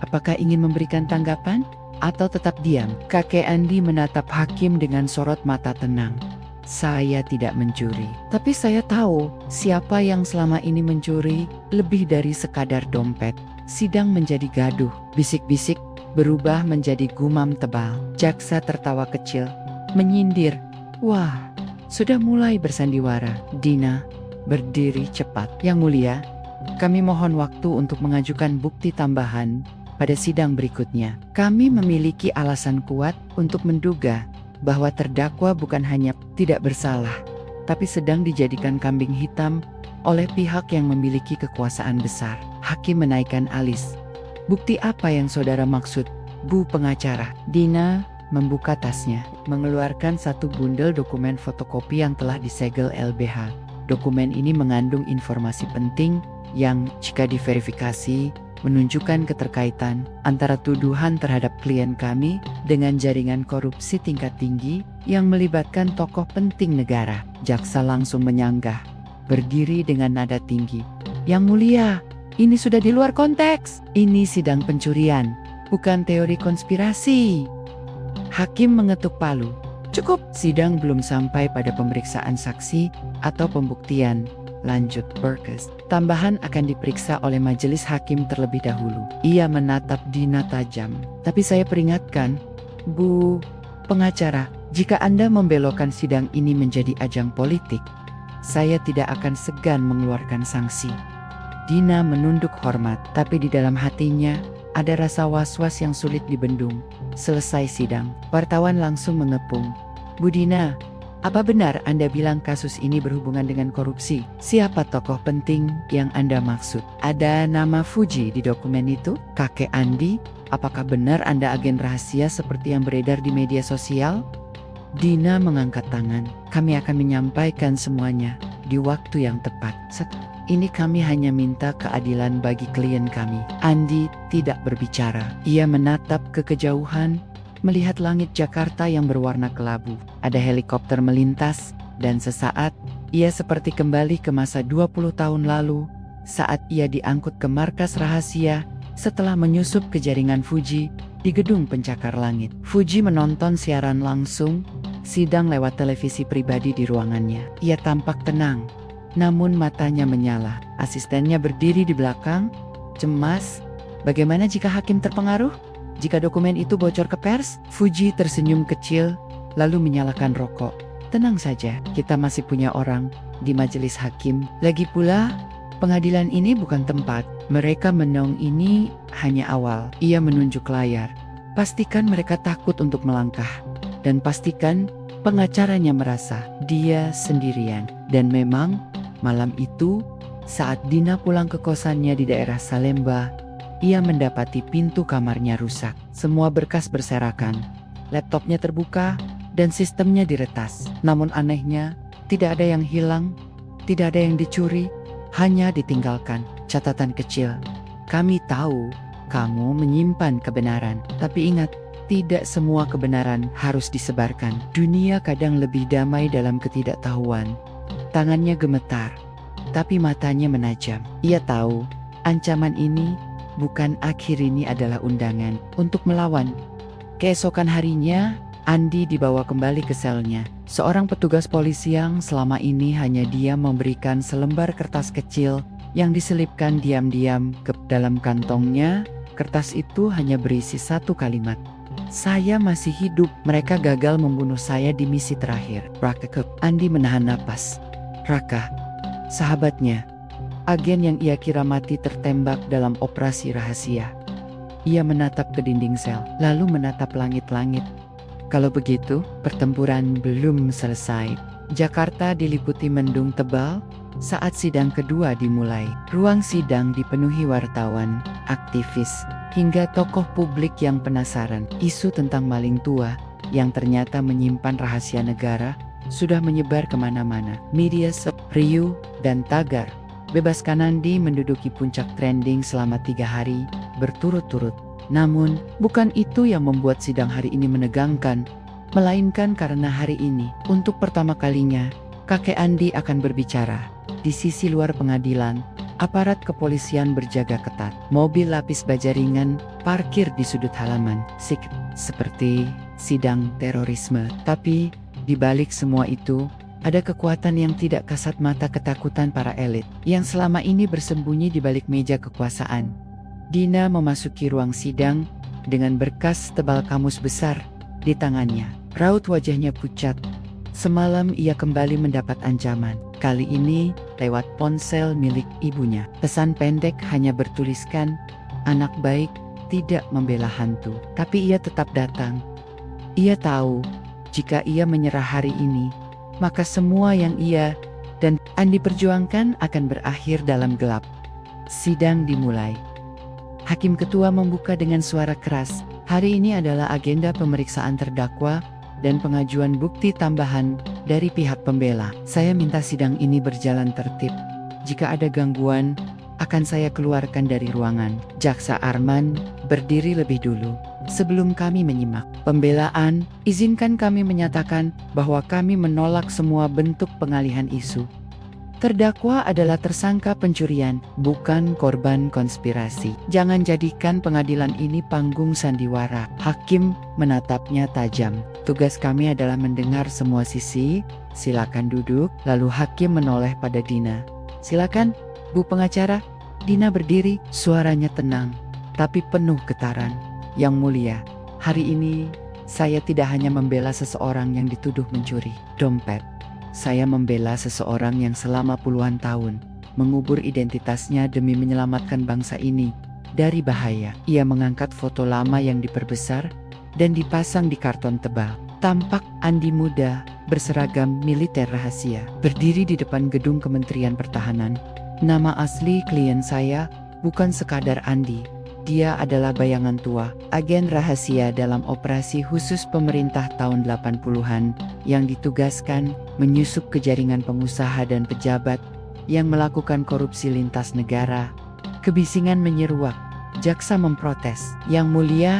apakah ingin memberikan tanggapan atau tetap diam? Kakek Andi menatap hakim dengan sorot mata tenang. Saya tidak mencuri, tapi saya tahu siapa yang selama ini mencuri lebih dari sekadar dompet. Sidang menjadi gaduh, bisik-bisik berubah menjadi gumam tebal. Jaksa tertawa kecil, menyindir. Wah, sudah mulai bersandiwara. Dina berdiri cepat. Yang mulia, kami mohon waktu untuk mengajukan bukti tambahan pada sidang berikutnya. Kami memiliki alasan kuat untuk menduga bahwa terdakwa bukan hanya tidak bersalah, tapi sedang dijadikan kambing hitam oleh pihak yang memiliki kekuasaan besar. Hakim menaikkan alis. Bukti apa yang saudara maksud, Bu pengacara? Dina membuka tasnya, mengeluarkan satu bundel dokumen fotokopi yang telah disegel LBH. Dokumen ini mengandung informasi penting yang, jika diverifikasi, menunjukkan keterkaitan antara tuduhan terhadap klien kami dengan jaringan korupsi tingkat tinggi yang melibatkan tokoh penting negara. Jaksa langsung menyanggah, berdiri dengan nada tinggi. Yang mulia, ini sudah di luar konteks. Ini sidang pencurian, bukan teori konspirasi. Hakim mengetuk palu. Cukup, sidang belum sampai pada pemeriksaan saksi atau pembuktian. Lanjut, Berkes. Tambahan akan diperiksa oleh majelis hakim terlebih dahulu. Ia menatap Dina tajam. Tapi saya peringatkan, Bu pengacara, jika Anda membelokkan sidang ini menjadi ajang politik, saya tidak akan segan mengeluarkan sanksi. Dina menunduk hormat, tapi di dalam hatinya Ada rasa was-was yang sulit dibendung. Selesai sidang, wartawan langsung mengepung. Bu Dina, apa benar Anda bilang kasus ini berhubungan dengan korupsi? Siapa tokoh penting yang Anda maksud? Ada nama Fuji di dokumen itu? Kakek Andi, apakah benar Anda agen rahasia seperti yang beredar di media sosial? Dina mengangkat tangan. Kami akan menyampaikan semuanya di waktu yang tepat. Ini kami hanya minta keadilan bagi klien kami. Andi tidak berbicara. Ia menatap ke kejauhan, melihat langit Jakarta yang berwarna kelabu. Ada helikopter melintas, dan sesaat, ia seperti kembali ke masa 20 tahun lalu, saat ia diangkut ke markas rahasia, setelah menyusup ke jaringan Fuji, di gedung pencakar langit. Fuji menonton siaran langsung, sidang lewat televisi pribadi di ruangannya. Ia tampak tenang, namun matanya menyala. Asistennya berdiri di belakang, cemas. Bagaimana jika hakim terpengaruh? Jika dokumen itu bocor ke pers? Fuji tersenyum kecil, lalu menyalakan rokok. Tenang saja, kita masih punya orang di majelis hakim. Lagi pula, pengadilan ini bukan tempat mereka menong, ini hanya awal. Ia menunjuk layar. Pastikan mereka takut untuk melangkah. Dan pastikan pengacaranya merasa dia sendirian. Dan memang, malam itu, saat Dina pulang ke kosannya di daerah Salemba, ia mendapati pintu kamarnya rusak. Semua berkas berserakan, laptopnya terbuka, dan sistemnya diretas. Namun anehnya, tidak ada yang hilang, tidak ada yang dicuri, hanya ditinggalkan. Catatan kecil, kami tahu kamu menyimpan kebenaran, tapi ingat, tidak semua kebenaran harus disebarkan. Dunia kadang lebih damai dalam ketidaktahuan. Tangannya gemetar, tapi matanya menajam. Ia tahu, ancaman ini bukan akhir, ini adalah undangan untuk melawan. Keesokan harinya, Andi dibawa kembali ke selnya. Seorang petugas polisi yang selama ini hanya dia memberikan selembar kertas kecil yang diselipkan diam-diam ke dalam kantongnya. Kertas itu hanya berisi satu kalimat. Saya masih hidup, mereka gagal membunuh saya di misi terakhir. Raka. Andi menahan napas. Raka, sahabatnya, agen yang ia kira mati tertembak dalam operasi rahasia. Ia menatap ke dinding sel, lalu menatap langit-langit. Kalau begitu, pertempuran belum selesai. Jakarta diliputi mendung tebal saat sidang kedua dimulai. Ruang sidang dipenuhi wartawan, aktivis, hingga tokoh publik yang penasaran. Isu tentang maling tua yang ternyata menyimpan rahasia negara sudah menyebar kemana-mana. Media riuh dan tagar. Bebaskan Andi menduduki puncak trending selama 3 hari berturut-turut. Namun, bukan itu yang membuat sidang hari ini menegangkan, melainkan karena hari ini, untuk pertama kalinya, kakek Andi akan berbicara. Di sisi luar pengadilan, aparat kepolisian berjaga ketat. Mobil lapis baja ringan parkir di sudut halaman, seperti sidang terorisme. Tapi, di balik semua itu, ada kekuatan yang tidak kasat mata, ketakutan para elit yang selama ini bersembunyi di balik meja kekuasaan. Dina memasuki ruang sidang dengan berkas tebal kamus besar di tangannya. Raut wajahnya pucat. Semalam ia kembali mendapat ancaman. Kali ini lewat ponsel milik ibunya. Pesan pendek hanya bertuliskan, anak baik tidak membela hantu. Tapi ia tetap datang. Ia tahu, jika ia menyerah hari ini, maka semua yang ia dan Andi perjuangkan akan berakhir dalam gelap. Sidang dimulai. Hakim ketua membuka dengan suara keras. Hari ini adalah agenda pemeriksaan terdakwa dan pengajuan bukti tambahan dari pihak pembela. Saya minta sidang ini berjalan tertib. Jika ada gangguan, akan saya keluarkan dari ruangan. Jaksa Arman berdiri lebih dulu. Sebelum kami menyimak pembelaan, izinkan kami menyatakan bahwa kami menolak semua bentuk pengalihan isu. Terdakwa adalah tersangka pencurian, bukan korban konspirasi. Jangan jadikan pengadilan ini panggung sandiwara. Hakim menatapnya tajam. Tugas kami adalah mendengar semua sisi. Silakan duduk. Lalu hakim menoleh pada Dina. Silakan, Bu pengacara. Dina berdiri, suaranya tenang, tapi penuh getaran. Yang mulia, hari ini saya tidak hanya membela seseorang yang dituduh mencuri dompet. Saya membela seseorang yang selama puluhan tahun mengubur identitasnya demi menyelamatkan bangsa ini dari bahaya. Ia mengangkat foto lama yang diperbesar dan dipasang di karton tebal. Tampak Andi muda, berseragam militer rahasia, berdiri di depan gedung Kementerian Pertahanan. Nama asli klien saya bukan sekadar Andi. Dia adalah bayangan tua, agen rahasia dalam operasi khusus pemerintah tahun 80-an yang ditugaskan menyusup ke jaringan pengusaha dan pejabat yang melakukan korupsi lintas negara. Kebisingan menyeruak. Jaksa memprotes. Yang mulia,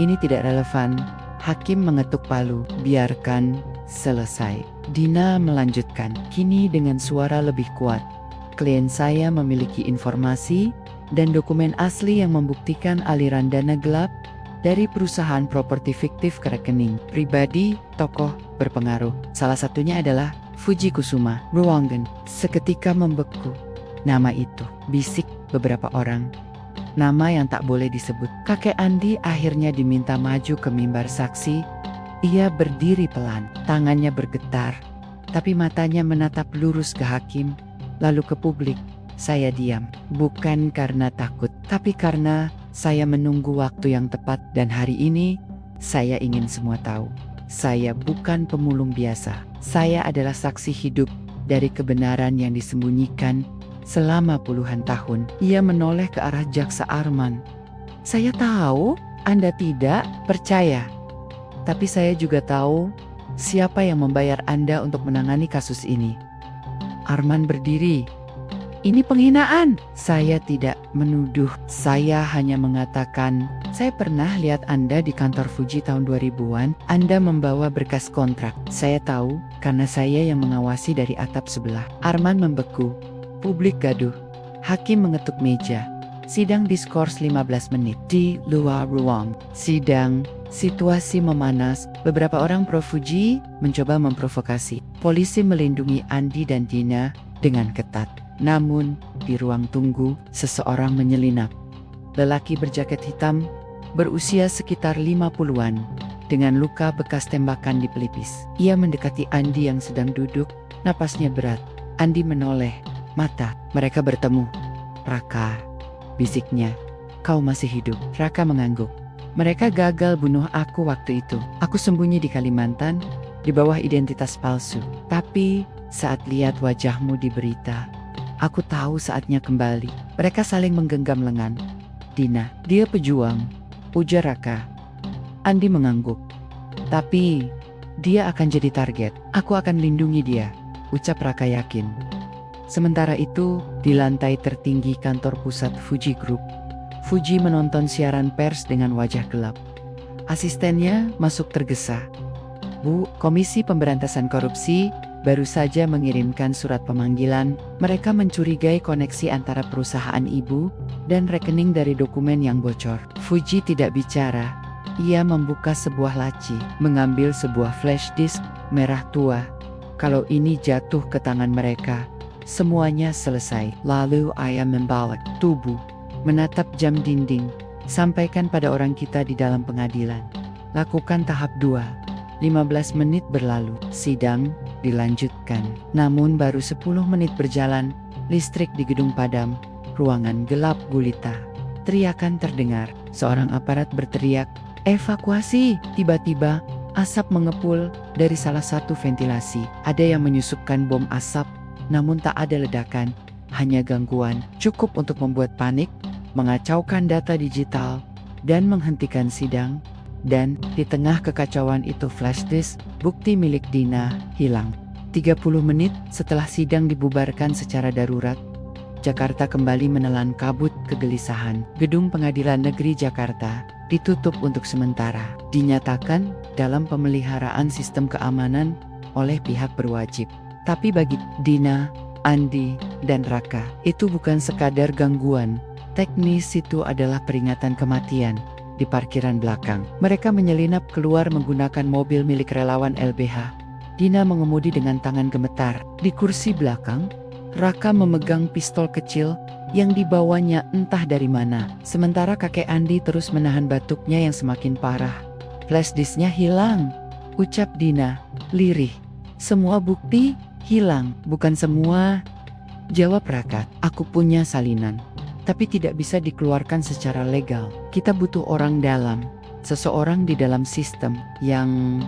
ini tidak relevan. Hakim mengetuk palu. Biarkan selesai. Dina melanjutkan. Kini dengan suara lebih kuat. Klien saya memiliki informasi dan dokumen asli yang membuktikan aliran dana gelap dari perusahaan properti fiktif ke rekening pribadi tokoh berpengaruh. Salah satunya adalah Fuji Kusuma. Ruangan seketika membeku. Nama itu, bisik beberapa orang. Nama yang tak boleh disebut. Kakek Andi akhirnya diminta maju ke mimbar saksi. Ia berdiri pelan, tangannya bergetar, tapi matanya menatap lurus ke hakim, lalu ke publik. Saya diam, bukan karena takut, tapi karena saya menunggu waktu yang tepat dan hari ini, saya ingin semua tahu. Saya bukan pemulung biasa, saya adalah saksi hidup dari kebenaran yang disembunyikan selama puluhan tahun. Ia menoleh ke arah Jaksa Arman. Saya tahu Anda tidak percaya, tapi saya juga tahu siapa yang membayar Anda untuk menangani kasus ini. Arman berdiri. Ini penghinaan. Saya tidak menuduh, saya hanya mengatakan, saya pernah lihat Anda di kantor Fuji tahun 2000-an, Anda membawa berkas kontrak. Saya tahu, karena saya yang mengawasi dari atap sebelah. Arman membeku. Publik gaduh. Hakim mengetuk meja. Sidang diskors 15 menit. Di luar ruang sidang, situasi memanas. Beberapa orang pro Fuji mencoba memprovokasi. Polisi melindungi Andi dan Dina dengan ketat. Namun, di ruang tunggu, seseorang menyelinap. Lelaki berjaket hitam, berusia sekitar 50-an, dengan luka bekas tembakan di pelipis. Ia mendekati Andi yang sedang duduk, napasnya berat. Andi menoleh, mata. Mereka bertemu. Raka, bisiknya. Kau masih hidup. Raka mengangguk. Mereka gagal bunuh aku waktu itu. Aku sembunyi di Kalimantan, di bawah identitas palsu. Tapi, saat lihat wajahmu di berita, aku tahu saatnya kembali. Mereka saling menggenggam lengan. Dina, dia pejuang, ujar Raka. Andi mengangguk. Tapi, dia akan jadi target. Aku akan lindungi dia, ucap Raka yakin. Sementara itu, di lantai tertinggi kantor pusat Fuji Group, Fuji menonton siaran pers dengan wajah gelap. Asistennya masuk tergesa. Bu, Komisi Pemberantasan Korupsi baru saja mengirimkan surat pemanggilan. Mereka mencurigai koneksi antara perusahaan ibu dan rekening dari dokumen yang bocor. Fuji tidak bicara. Ia membuka sebuah laci, mengambil sebuah flash disk merah tua. Kalau ini jatuh ke tangan mereka, semuanya selesai. Lalu ia membalik tubuh, menatap jam dinding. Sampaikan pada orang kita di dalam pengadilan. Lakukan tahap 2. 15 menit berlalu, sidang dilanjutkan. Namun baru 10 menit berjalan, listrik di gedung padam, ruangan gelap gulita. Teriakan terdengar, seorang aparat berteriak, evakuasi! Tiba-tiba, asap mengepul dari salah satu ventilasi. Ada yang menyusupkan bom asap, namun tak ada ledakan, hanya gangguan. Cukup untuk membuat panik, mengacaukan data digital, dan menghentikan sidang. Dan di tengah kekacauan itu flash disk, bukti milik Dina, hilang. 30 menit setelah sidang dibubarkan secara darurat, Jakarta kembali menelan kabut kegelisahan. Gedung Pengadilan Negeri Jakarta ditutup untuk sementara. Dinyatakan dalam pemeliharaan sistem keamanan oleh pihak berwajib. Tapi bagi Dina, Andi, dan Raka, itu bukan sekadar gangguan. Teknis itu adalah peringatan kematian. Di parkiran belakang, mereka menyelinap keluar menggunakan mobil milik relawan LBH. Dina mengemudi dengan tangan gemetar. Di kursi belakang, Raka memegang pistol kecil yang dibawanya entah dari mana. Sementara kakek Andi terus menahan batuknya yang semakin parah. Flash disknya hilang, ucap Dina, lirih. Semua bukti hilang. Bukan semua, jawab Raka. Aku punya salinan. tapi tidak bisa dikeluarkan secara legal. Kita butuh orang dalam, seseorang di dalam sistem yang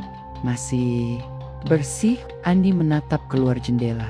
masih bersih. Andi menatap keluar jendela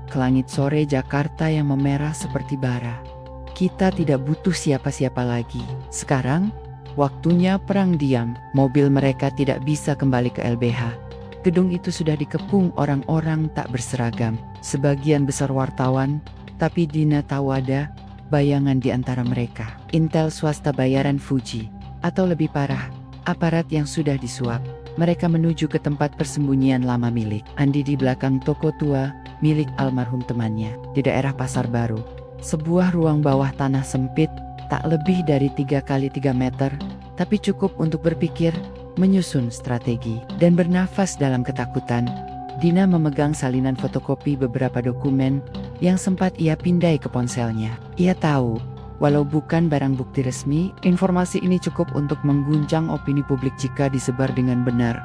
ke langit sore Jakarta yang memerah seperti bara. Kita tidak butuh siapa-siapa lagi. Sekarang, waktunya perang diam. Mobil mereka tidak bisa kembali ke LBH. Gedung itu sudah dikepung orang-orang tak berseragam. Sebagian besar wartawan, tapi Dina tahu ada bayangan di antara mereka. Intel swasta bayaran Fuji, atau lebih parah, aparat yang sudah disuap. Mereka menuju ke tempat persembunyian lama milik Andi di belakang toko tua milik almarhum temannya di daerah Pasar Baru. Sebuah ruang bawah tanah sempit, tak lebih dari 3 kali 3 meter, tapi cukup untuk berpikir, menyusun strategi, dan bernafas dalam ketakutan. Dina memegang salinan fotokopi beberapa dokumen yang sempat ia pindai ke ponselnya. Ia tahu, walau bukan barang bukti resmi, informasi ini cukup untuk mengguncang opini publik jika disebar dengan benar.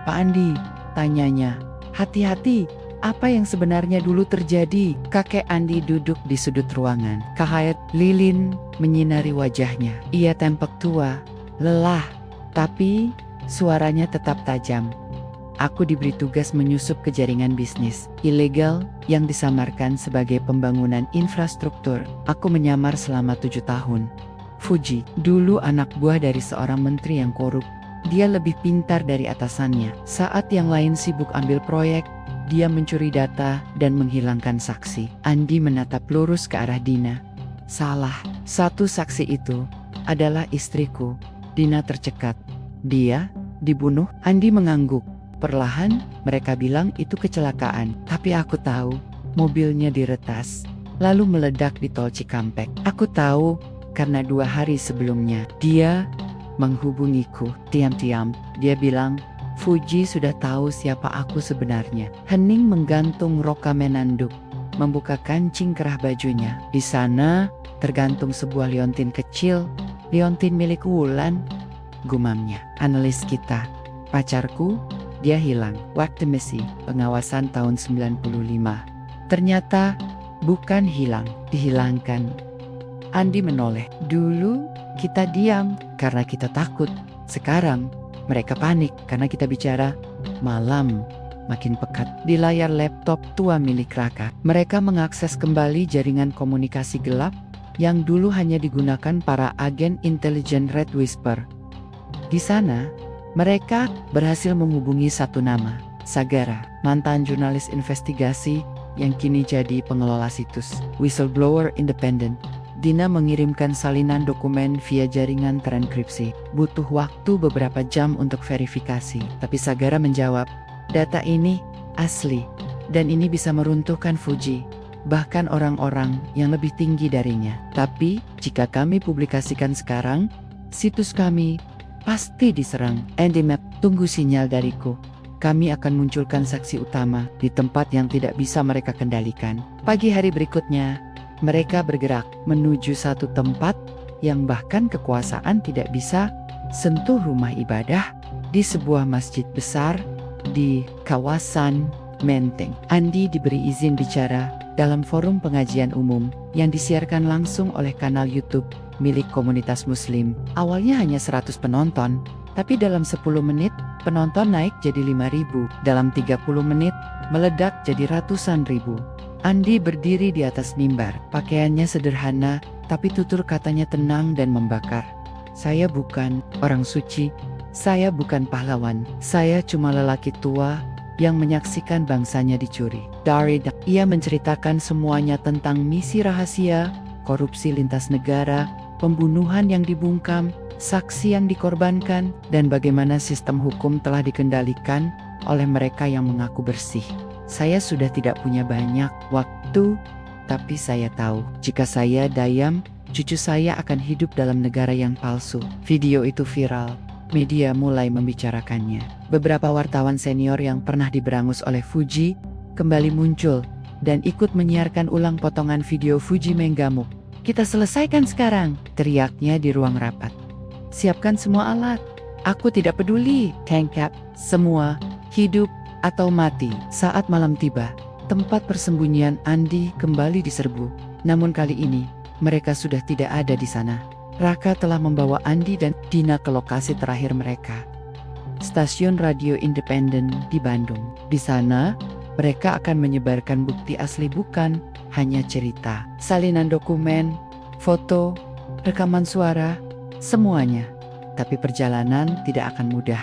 "Pak Andi," tanyanya, "hati-hati, apa yang sebenarnya dulu terjadi?" Kakek Andi duduk di sudut ruangan. Cahaya lilin menyinari wajahnya. Ia tampak tua, lelah, tapi suaranya tetap tajam. "Aku diberi tugas menyusup ke jaringan bisnis ilegal yang disamarkan sebagai pembangunan infrastruktur. Aku menyamar selama 7 tahun. Fuji, dulu anak buah dari seorang menteri yang korup. Dia lebih pintar dari atasannya. Saat yang lain sibuk ambil proyek, dia mencuri data dan menghilangkan saksi." Andi menatap lurus ke arah Dina. "Salah, satu saksi itu adalah istriku." Dina tercekat. "Dia dibunuh?" Andi mengangguk. "Perlahan, mereka bilang itu kecelakaan. Tapi aku tahu, mobilnya diretas, lalu meledak di tol Cikampek. Aku tahu, karena 2 hari sebelumnya, dia menghubungiku. Diam-diam, dia bilang, Fuji sudah tahu siapa aku sebenarnya." Hening menggantung rok menanduk, membuka kancing kerah bajunya. "Di sana, tergantung sebuah liontin kecil, liontin milik Wulan," gumamnya. "Analis kita, pacarku, dia hilang waktu misi pengawasan tahun 95. Ternyata bukan hilang, dihilangkan." Andi menoleh. "Dulu kita diam karena kita takut. Sekarang mereka panik karena kita bicara." Malam makin pekat. Di layar laptop tua milik Raka, mereka mengakses kembali jaringan komunikasi gelap yang dulu hanya digunakan para agen intelijen Red Whisper. Di sana, mereka berhasil menghubungi satu nama, Sagara, mantan jurnalis investigasi yang kini jadi pengelola situs Whistleblower Independent. Dina mengirimkan salinan dokumen via jaringan terenkripsi. Butuh waktu beberapa jam untuk verifikasi, tapi Sagara menjawab, "Data ini asli, dan ini bisa meruntuhkan Fuji, bahkan orang-orang yang lebih tinggi darinya. Tapi, jika kami publikasikan sekarang, situs kami pasti diserang. Andy Map, tunggu sinyal dariku. Kami akan munculkan saksi utama di tempat yang tidak bisa mereka kendalikan." Pagi hari berikutnya, mereka bergerak menuju satu tempat yang bahkan kekuasaan tidak bisa sentuh, rumah ibadah di sebuah masjid besar di kawasan Menteng. Andi diberi izin bicara dalam forum pengajian umum yang disiarkan langsung oleh kanal YouTube milik komunitas muslim. Awalnya hanya 100 penonton, tapi dalam 10 menit penonton naik jadi 5.000. Dalam 30 menit meledak jadi ratusan ribu. Andi berdiri di atas mimbar. Pakaiannya sederhana, tapi tutur katanya tenang dan membakar. "Saya bukan orang suci, saya bukan pahlawan, saya cuma lelaki tua yang menyaksikan bangsanya dicuri." Ia menceritakan semuanya tentang misi rahasia, korupsi lintas negara, pembunuhan yang dibungkam, saksi yang dikorbankan, dan bagaimana sistem hukum telah dikendalikan oleh mereka yang mengaku bersih. "Saya sudah tidak punya banyak waktu, tapi saya tahu, jika saya diam, cucu saya akan hidup dalam negara yang palsu." Video itu viral. Media mulai membicarakannya. Beberapa wartawan senior yang pernah diberangus oleh Fuji kembali muncul dan ikut menyiarkan ulang potongan video Fuji menggamuk. "Kita selesaikan sekarang," teriaknya di ruang rapat. "Siapkan semua alat. Aku tidak peduli, tangkap semua, hidup atau mati." Saat malam tiba, tempat persembunyian Andi kembali diserbu. Namun kali ini, mereka sudah tidak ada di sana. Raka telah membawa Andi dan Dina ke lokasi terakhir mereka, stasiun radio independen di Bandung. Di sana, mereka akan menyebarkan bukti asli, bukan hanya cerita. Salinan dokumen, foto, rekaman suara, semuanya. Tapi perjalanan tidak akan mudah.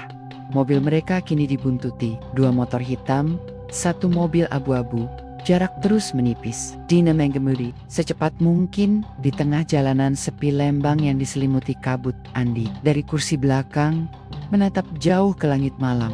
Mobil mereka kini dibuntuti 2 motor hitam, 1 mobil abu-abu. Jarak terus menipis. Dina mengemudi secepat mungkin di tengah jalanan sepi Lembang yang diselimuti kabut. Andi dari kursi belakang menatap jauh ke langit malam.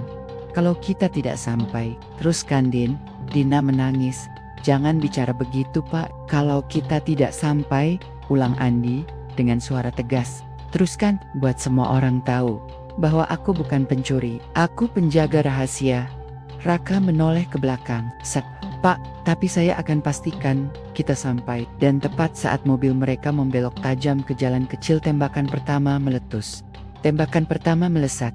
Kalau kita tidak sampai, teruskan Din. Dina menangis. Jangan bicara begitu Pak. Kalau kita tidak sampai, ulang Andi dengan suara tegas. Teruskan, buat semua orang tahu bahwa aku bukan pencuri. Aku penjaga rahasia. Raka menoleh ke belakang. Pak, tapi saya akan pastikan kita sampai. Dan tepat saat mobil mereka membelok tajam ke jalan kecil, tembakan pertama meletus. Tembakan pertama melesat,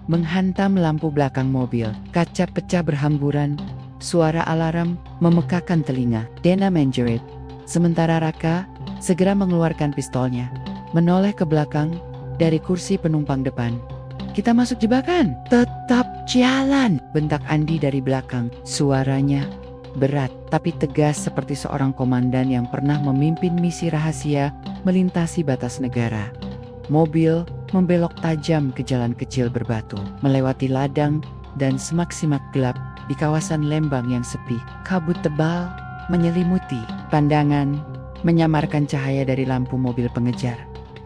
menghantam lampu belakang mobil. Kaca pecah berhamburan. Suara alarm memekakan telinga. Dina menjerit. Sementara Raka segera mengeluarkan pistolnya, menoleh ke belakang dari kursi penumpang depan. Kita masuk jebakan. Tetap jalan, bentak Andi dari belakang. Suaranya berat tapi tegas seperti seorang komandan yang pernah memimpin misi rahasia melintasi batas negara. Mobil membelok tajam ke jalan kecil berbatu, melewati ladang dan semak-semak gelap di kawasan Lembang yang sepi. Kabut tebal menyelimuti pandangan, menyamarkan cahaya dari lampu mobil pengejar.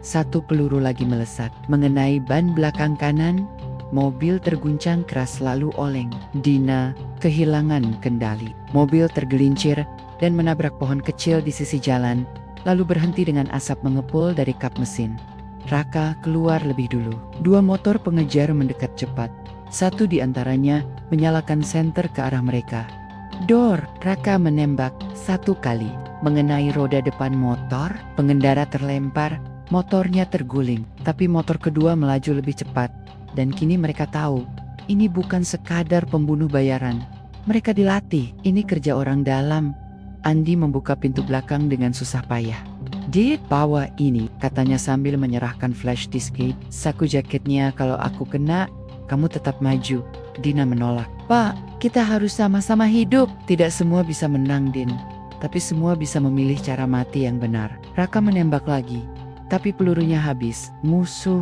1 peluru lagi melesat, mengenai ban belakang kanan. Mobil terguncang keras lalu oleng. Dina kehilangan kendali. Mobil tergelincir dan menabrak pohon kecil di sisi jalan, lalu berhenti dengan asap mengepul dari kap mesin. Raka keluar lebih dulu. 2 motor pengejar mendekat cepat. 1 di antaranya menyalakan senter ke arah mereka. Dor, Raka menembak 1 kali, mengenai roda depan motor. Pengendara terlempar, motornya terguling. Tapi motor kedua melaju lebih cepat. Dan kini mereka tahu, ini bukan sekadar pembunuh bayaran. Mereka dilatih, ini kerja orang dalam. Andi membuka pintu belakang dengan susah payah. Dit, bawa ini, katanya sambil menyerahkan flash disk. Saku jaketnya, kalau aku kena, kamu tetap maju. Dina menolak. Pak, kita harus sama-sama hidup. Tidak semua bisa menang, Din. Tapi semua bisa memilih cara mati yang benar. Raka menembak lagi, tapi pelurunya habis. Musuh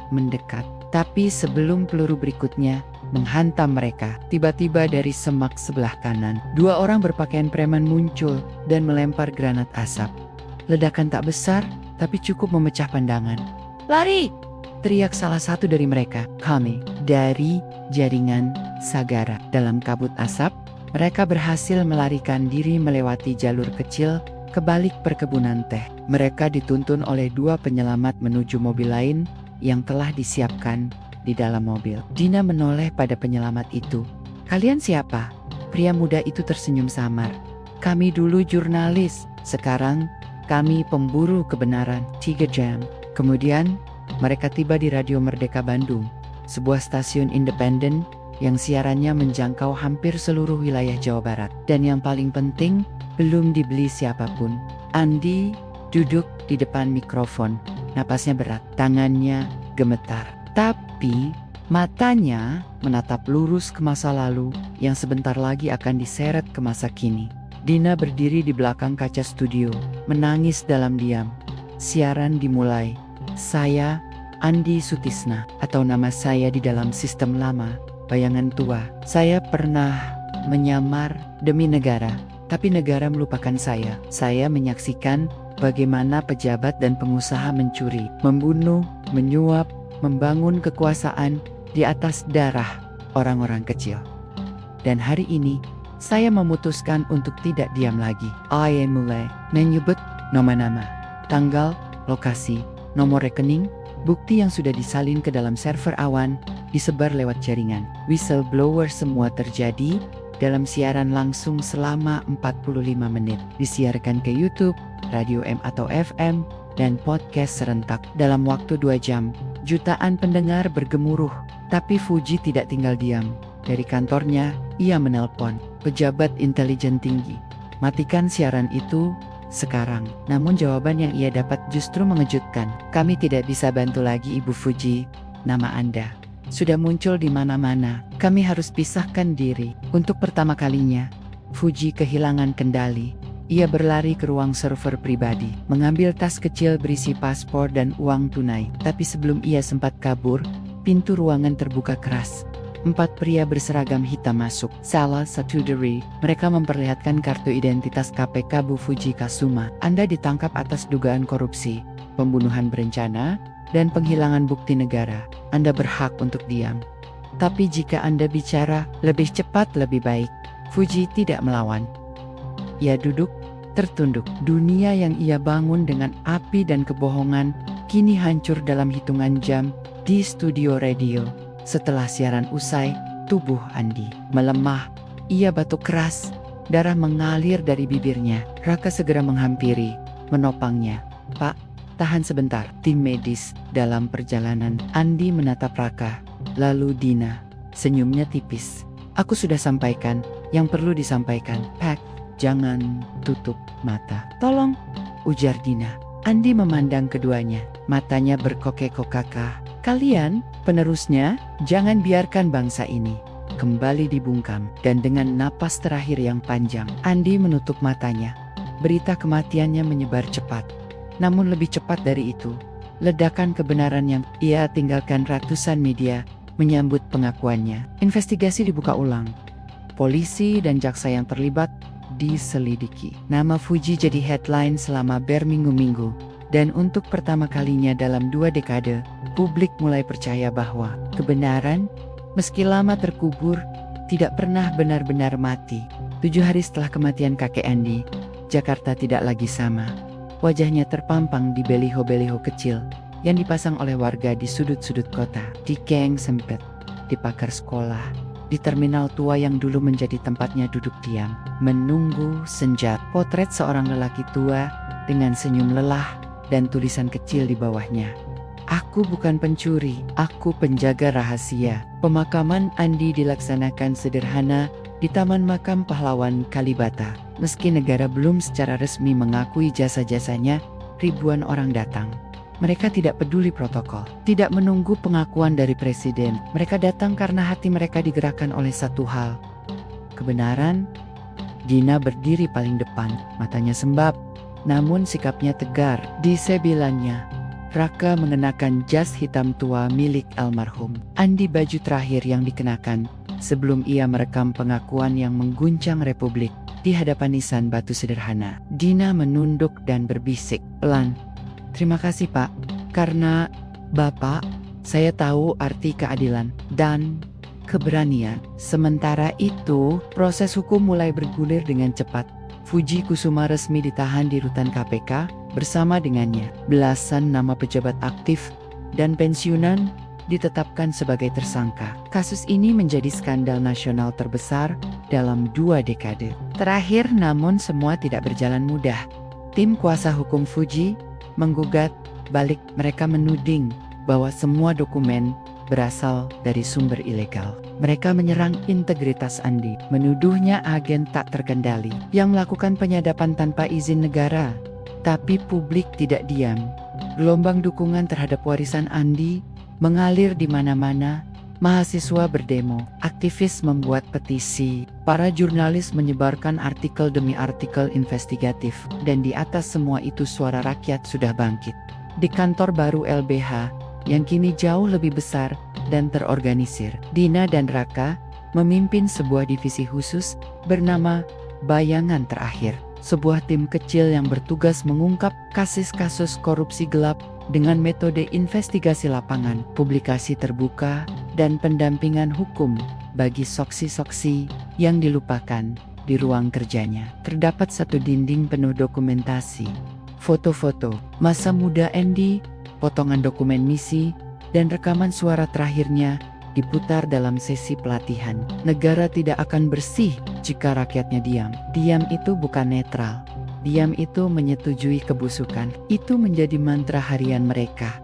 mendekat. Tapi sebelum peluru berikutnya menghantam mereka, tiba-tiba dari semak sebelah kanan, 2 orang berpakaian preman muncul dan melempar granat asap. Ledakan tak besar, tapi cukup memecah pandangan. Lari! Teriak salah satu dari mereka. Kami dari jaringan Sagara. Dalam kabut asap, mereka berhasil melarikan diri melewati jalur kecil ke balik perkebunan teh. Mereka dituntun oleh 2 penyelamat menuju mobil lain yang telah disiapkan di dalam mobil. Dina menoleh pada penyelamat itu. Kalian siapa? Pria muda itu tersenyum samar. Kami dulu jurnalis, sekarang kami pemburu kebenaran. 3 jam kemudian, mereka tiba di Radio Merdeka Bandung, sebuah stasiun independen yang siarannya menjangkau hampir seluruh wilayah Jawa Barat. Dan yang paling penting, belum dibeli siapapun. Andi duduk di depan mikrofon, napasnya berat, tangannya gemetar. Tapi matanya menatap lurus ke masa lalu yang sebentar lagi akan diseret ke masa kini. Dina berdiri di belakang kaca studio, menangis dalam diam. Siaran dimulai. Saya Andi Sutisna, atau nama saya di dalam sistem lama, bayangan tua. Saya pernah menyamar demi negara, tapi negara melupakan saya. Saya menyaksikan bagaimana pejabat dan pengusaha mencuri, membunuh, menyuap, membangun kekuasaan di atas darah orang-orang kecil. Dan hari ini, saya memutuskan untuk tidak diam lagi. Saya mulai menyebut nama-nama, tanggal, lokasi, nomor rekening, bukti yang sudah disalin ke dalam server awan, disebar lewat jaringan. Whistleblower semua terjadi dalam siaran langsung selama 45 menit. Disiarkan ke YouTube, Radio M atau FM, dan podcast serentak. Dalam waktu 2 jam, jutaan pendengar bergemuruh. Tapi Fuji tidak tinggal diam. Dari kantornya, ia menelpon pejabat intelijen tinggi. Matikan siaran itu, sekarang. Namun jawaban yang ia dapat justru mengejutkan. Kami tidak bisa bantu lagi Ibu Fuji, nama Anda sudah muncul di mana-mana. Kami harus pisahkan diri. Untuk pertama kalinya, Fuji kehilangan kendali. Ia berlari ke ruang server pribadi, mengambil tas kecil berisi paspor dan uang tunai. Tapi sebelum ia sempat kabur, pintu ruangan terbuka keras. 4 pria berseragam hitam masuk. Salah satu dari mereka memperlihatkan kartu identitas KPK Bu Fuji Kasuma. Anda ditangkap atas dugaan korupsi, pembunuhan berencana, dan penghilangan bukti negara. Anda berhak untuk diam. Tapi jika Anda bicara, lebih cepat lebih baik. Fuji tidak melawan. Ia duduk, tertunduk. Dunia yang ia bangun dengan api dan kebohongan, kini hancur dalam hitungan jam di studio radio. Setelah siaran usai, tubuh Andi melemah. Ia batuk keras, darah mengalir dari bibirnya. Raka segera menghampiri, menopangnya. Pak, tahan sebentar. Tim medis dalam perjalanan. Andi menatap Raka, lalu Dina. Senyumnya tipis. Aku sudah sampaikan yang perlu disampaikan. Pak, jangan tutup mata. Tolong, ujar Dina. Andi memandang keduanya. Matanya berkokek-kokakah. Kalian, penerusnya, jangan biarkan bangsa ini kembali dibungkam. Dan dengan napas terakhir yang panjang, Andi menutup matanya. Berita kematiannya menyebar cepat. Namun lebih cepat dari itu, ledakan kebenaran yang ia tinggalkan. Ratusan media menyambut pengakuannya. Investigasi dibuka ulang. Polisi dan jaksa yang terlibat diselidiki. Nama Fuji jadi headline selama berminggu-minggu. Dan untuk pertama kalinya dalam 2 dekade, publik mulai percaya bahwa kebenaran, meski lama terkubur, tidak pernah benar-benar mati. 7 hari setelah kematian kakek Andi, Jakarta tidak lagi sama. Wajahnya terpampang di baliho-baliho kecil yang dipasang oleh warga di sudut-sudut kota, di gang sempit, di pagar sekolah, di terminal tua yang dulu menjadi tempatnya duduk diam, menunggu senja. Potret seorang lelaki tua dengan senyum lelah dan tulisan kecil di bawahnya. Aku bukan pencuri, aku penjaga rahasia. Pemakaman Andi dilaksanakan sederhana di Taman Makam Pahlawan Kalibata. Meski negara belum secara resmi mengakui jasa-jasanya, ribuan orang datang. Mereka tidak peduli protokol, tidak menunggu pengakuan dari presiden. Mereka datang karena hati mereka digerakkan oleh satu hal, kebenaran. Dina berdiri paling depan, matanya sembab, namun sikapnya tegar. Di sebelannya, Raka mengenakan jas hitam tua milik almarhum. Andi baju terakhir yang dikenakan sebelum ia merekam pengakuan yang mengguncang Republik di hadapan nisan batu sederhana. Dina menunduk dan berbisik pelan. Terima kasih Pak, karena Bapak, saya tahu arti keadilan dan keberanian. Sementara itu, proses hukum mulai bergulir dengan cepat. Fuji Kusuma resmi ditahan di rutan KPK, bersama dengannya belasan nama pejabat aktif dan pensiunan ditetapkan sebagai tersangka. Kasus ini menjadi skandal nasional terbesar dalam 2 dekade terakhir, namun semua tidak berjalan mudah. Tim kuasa hukum Fuji menggugat balik. Mereka menuding bahwa semua dokumen berasal dari sumber ilegal. Mereka menyerang integritas Andi, menuduhnya agen tak terkendali yang melakukan penyadapan tanpa izin negara. Tapi publik tidak diam. Gelombang dukungan terhadap warisan Andi mengalir di mana-mana. Mahasiswa berdemo, aktivis membuat petisi, para jurnalis menyebarkan artikel demi artikel investigatif, dan di atas semua itu suara rakyat sudah bangkit. Di kantor baru LBH, yang kini jauh lebih besar dan terorganisir, Dina dan Raka memimpin sebuah divisi khusus bernama Bayangan Terakhir. Sebuah tim kecil yang bertugas mengungkap kasus-kasus korupsi gelap dengan metode investigasi lapangan, publikasi terbuka, dan pendampingan hukum bagi saksi-saksi yang dilupakan di ruang kerjanya. Terdapat satu dinding penuh dokumentasi, foto-foto masa muda Andi, potongan dokumen misi, dan rekaman suara terakhirnya diputar dalam sesi pelatihan. Negara tidak akan bersih jika rakyatnya diam. Diam itu bukan netral. Diam itu menyetujui kebusukan. Itu menjadi mantra harian mereka.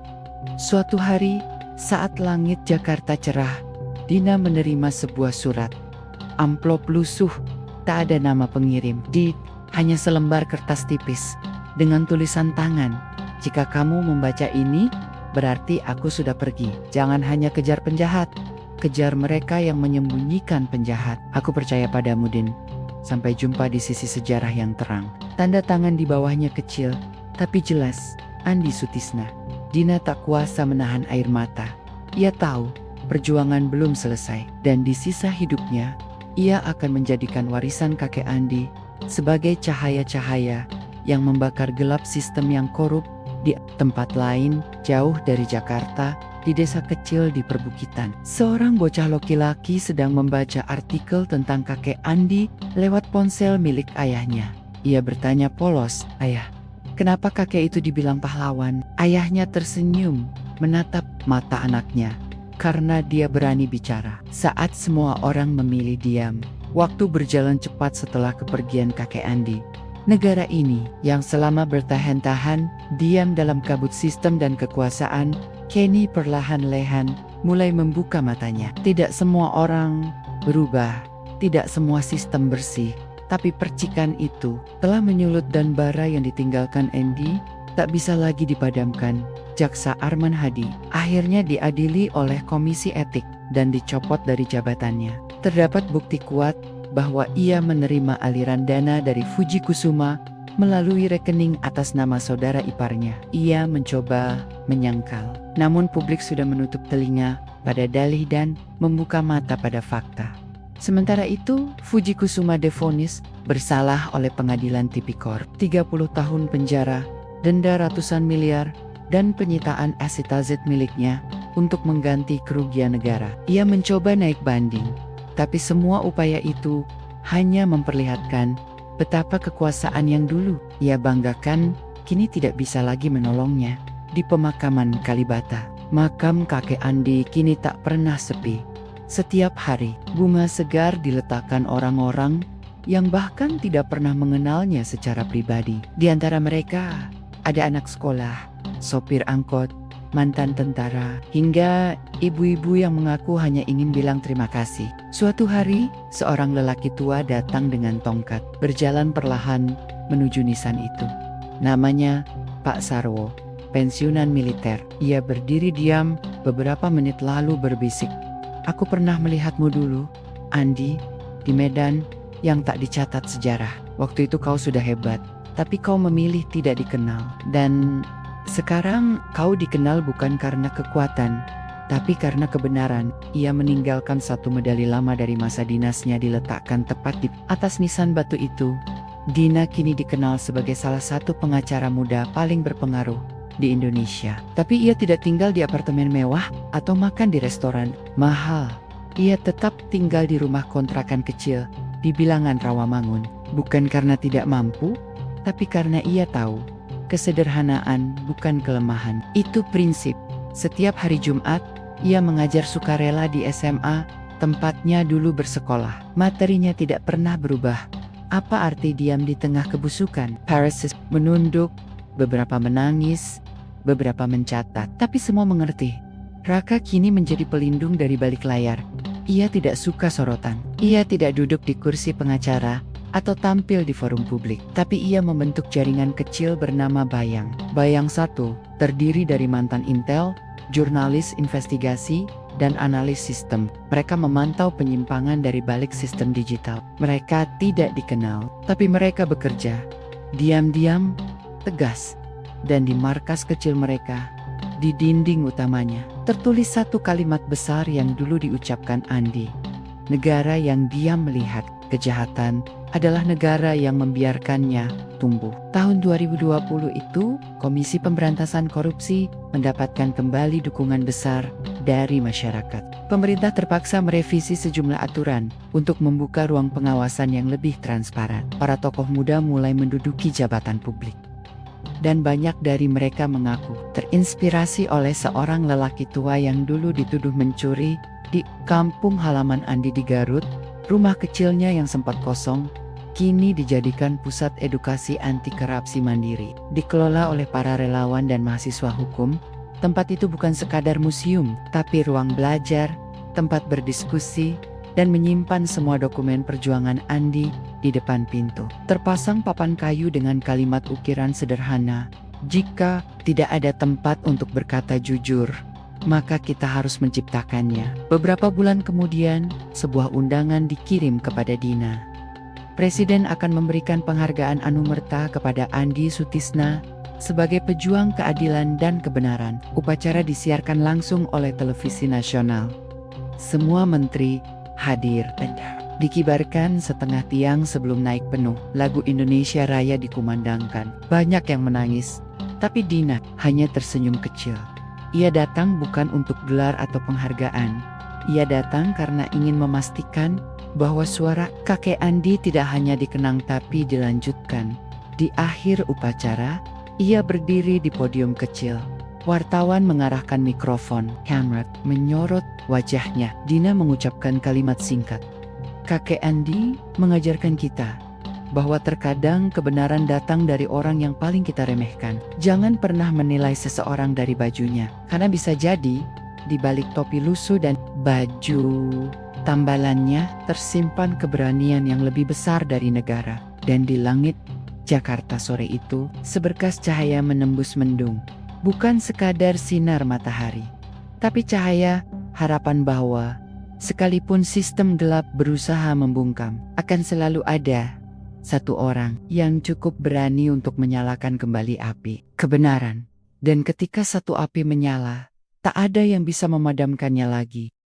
Suatu hari, saat langit Jakarta cerah, Dina menerima sebuah surat. Amplop lusuh, tak ada nama pengirim. Di Hanya selembar kertas tipis dengan tulisan tangan. Jika kamu membaca ini, berarti aku sudah pergi. Jangan hanya kejar penjahat, kejar mereka yang menyembunyikan penjahat. Aku percaya padamu, Din. Sampai jumpa di sisi sejarah yang terang. Tanda tangan di bawahnya kecil, tapi jelas. Andi Sutisna. Dina tak kuasa menahan air mata. Ia tahu perjuangan belum selesai, dan di sisa hidupnya, ia akan menjadikan warisan kakek Andi sebagai cahaya-cahaya yang membakar gelap sistem yang korup di tempat lain, jauh dari Jakarta, di desa kecil di perbukitan. Seorang bocah laki-laki sedang membaca artikel tentang kakek Andi lewat ponsel milik ayahnya. Ia bertanya polos, "Ayah, kenapa kakek itu dibilang pahlawan?" Ayahnya tersenyum, menatap mata anaknya. Karena dia berani bicara. Saat semua orang memilih diam, waktu berjalan cepat setelah kepergian kakek Andi. Negara ini yang selama bertahan-tahan diam dalam kabut sistem dan kekuasaan, kini perlahan-lahan mulai membuka matanya. Tidak semua orang berubah, tidak semua sistem bersih, tapi percikan itu telah menyulut, dan bara yang ditinggalkan Andi tak bisa lagi dipadamkan. Jaksa Arman Hadi akhirnya diadili oleh Komisi Etik dan dicopot dari jabatannya. Terdapat bukti kuat bahwa ia menerima aliran dana dari Fuji Kusuma melalui rekening atas nama saudara iparnya. Ia mencoba menyangkal, namun publik sudah menutup telinga pada dalih dan membuka mata pada fakta. Sementara itu, Fuji Kusuma divonis bersalah oleh pengadilan Tipikor. 30 tahun penjara, denda ratusan miliar, dan penyitaan asetazet miliknya untuk mengganti kerugian negara. Ia mencoba naik banding, tapi semua upaya itu hanya memperlihatkan betapa kekuasaan yang dulu ia banggakan kini tidak bisa lagi menolongnya. Di pemakaman Kalibata, makam kakek Andi kini tak pernah sepi. Setiap hari, bunga segar diletakkan orang-orang yang bahkan tidak pernah mengenalnya secara pribadi. Di antara mereka, ada anak sekolah, sopir angkot, mantan tentara, hingga ibu-ibu yang mengaku hanya ingin bilang terima kasih. Suatu hari, seorang lelaki tua datang dengan tongkat, berjalan perlahan menuju nisan itu. Namanya Pak Sarwo, pensiunan militer. Ia berdiri diam beberapa menit lalu berbisik, "Aku pernah melihatmu dulu, Andi, di medan yang tak dicatat sejarah. Waktu itu kau sudah hebat, tapi kau memilih tidak dikenal. Dan sekarang kau dikenal bukan karena kekuatan, tapi karena kebenaran." Ia meninggalkan satu medali lama dari masa dinasnya diletakkan tepat di atas nisan batu itu. Dina kini dikenal sebagai salah satu pengacara muda paling berpengaruh di Indonesia. Tapi ia tidak tinggal di apartemen mewah atau makan di restoran mahal. Ia tetap tinggal di rumah kontrakan kecil di bilangan Rawamangun. Bukan karena tidak mampu, tapi karena ia tahu kesederhanaan bukan kelemahan. Itu prinsip. Setiap hari Jumat, ia mengajar sukarela di SMA, tempatnya dulu bersekolah. Materinya tidak pernah berubah. Apa arti diam di tengah kebusukan? Parasis menunduk, beberapa menangis, beberapa mencatat, tapi semua mengerti. Raka kini menjadi pelindung dari balik layar. Ia tidak suka sorotan. Ia tidak duduk di kursi pengacara atau tampil di forum publik, tapi ia membentuk jaringan kecil bernama Bayang. Bayang 1 terdiri dari mantan Intel, jurnalis investigasi, dan analis sistem. Mereka memantau penyimpangan dari balik sistem digital. Mereka tidak dikenal, tapi mereka bekerja diam-diam, tegas, dan di markas kecil mereka, di dinding utamanya, tertulis satu kalimat besar yang dulu diucapkan Andi. Negara yang diam melihat kejahatan adalah negara yang membiarkannya tumbuh. Tahun 2020 itu, Komisi Pemberantasan Korupsi mendapatkan kembali dukungan besar dari masyarakat. Pemerintah terpaksa merevisi sejumlah aturan untuk membuka ruang pengawasan yang lebih transparan. Para tokoh muda mulai menduduki jabatan publik. Dan banyak dari mereka mengaku terinspirasi oleh seorang lelaki tua yang dulu dituduh mencuri di kampung halaman Andi di Garut. Rumah kecilnya yang sempat kosong, kini dijadikan pusat edukasi anti korupsi mandiri. Dikelola oleh para relawan dan mahasiswa hukum, tempat itu bukan sekadar museum, tapi ruang belajar, tempat berdiskusi, dan menyimpan semua dokumen perjuangan Andi di depan pintu. Terpasang papan kayu dengan kalimat ukiran sederhana, "Jika tidak ada tempat untuk berkata jujur, maka kita harus menciptakannya." Beberapa bulan kemudian, sebuah undangan dikirim kepada Dina. Presiden akan memberikan penghargaan Anumerta kepada Andi Sutisna sebagai pejuang keadilan dan kebenaran. Upacara disiarkan langsung oleh televisi nasional. Semua menteri hadir. Dikibarkan setengah tiang sebelum naik penuh. Lagu Indonesia Raya dikumandangkan. Banyak yang menangis, tapi Dina hanya tersenyum kecil. Ia datang bukan untuk gelar atau penghargaan. Ia datang karena ingin memastikan bahwa suara kakek Andi tidak hanya dikenang tapi dilanjutkan. Di akhir upacara, ia berdiri di podium kecil. Wartawan mengarahkan mikrofon, kamera menyorot wajahnya. Dina mengucapkan kalimat singkat. "Kakek Andi mengajarkan kita bahwa terkadang kebenaran datang dari orang yang paling kita remehkan. Jangan pernah menilai seseorang dari bajunya, karena bisa jadi di balik topi lusuh dan baju tambalannya tersimpan keberanian yang lebih besar dari negara." Dan di langit Jakarta sore itu, seberkas cahaya menembus mendung. Bukan sekadar sinar matahari, tapi cahaya harapan bahwa sekalipun sistem gelap berusaha membungkam, akan selalu ada satu orang yang cukup berani untuk menyalakan kembali api kebenaran. Dan ketika satu api menyala, tak ada yang bisa memadamkannya lagi.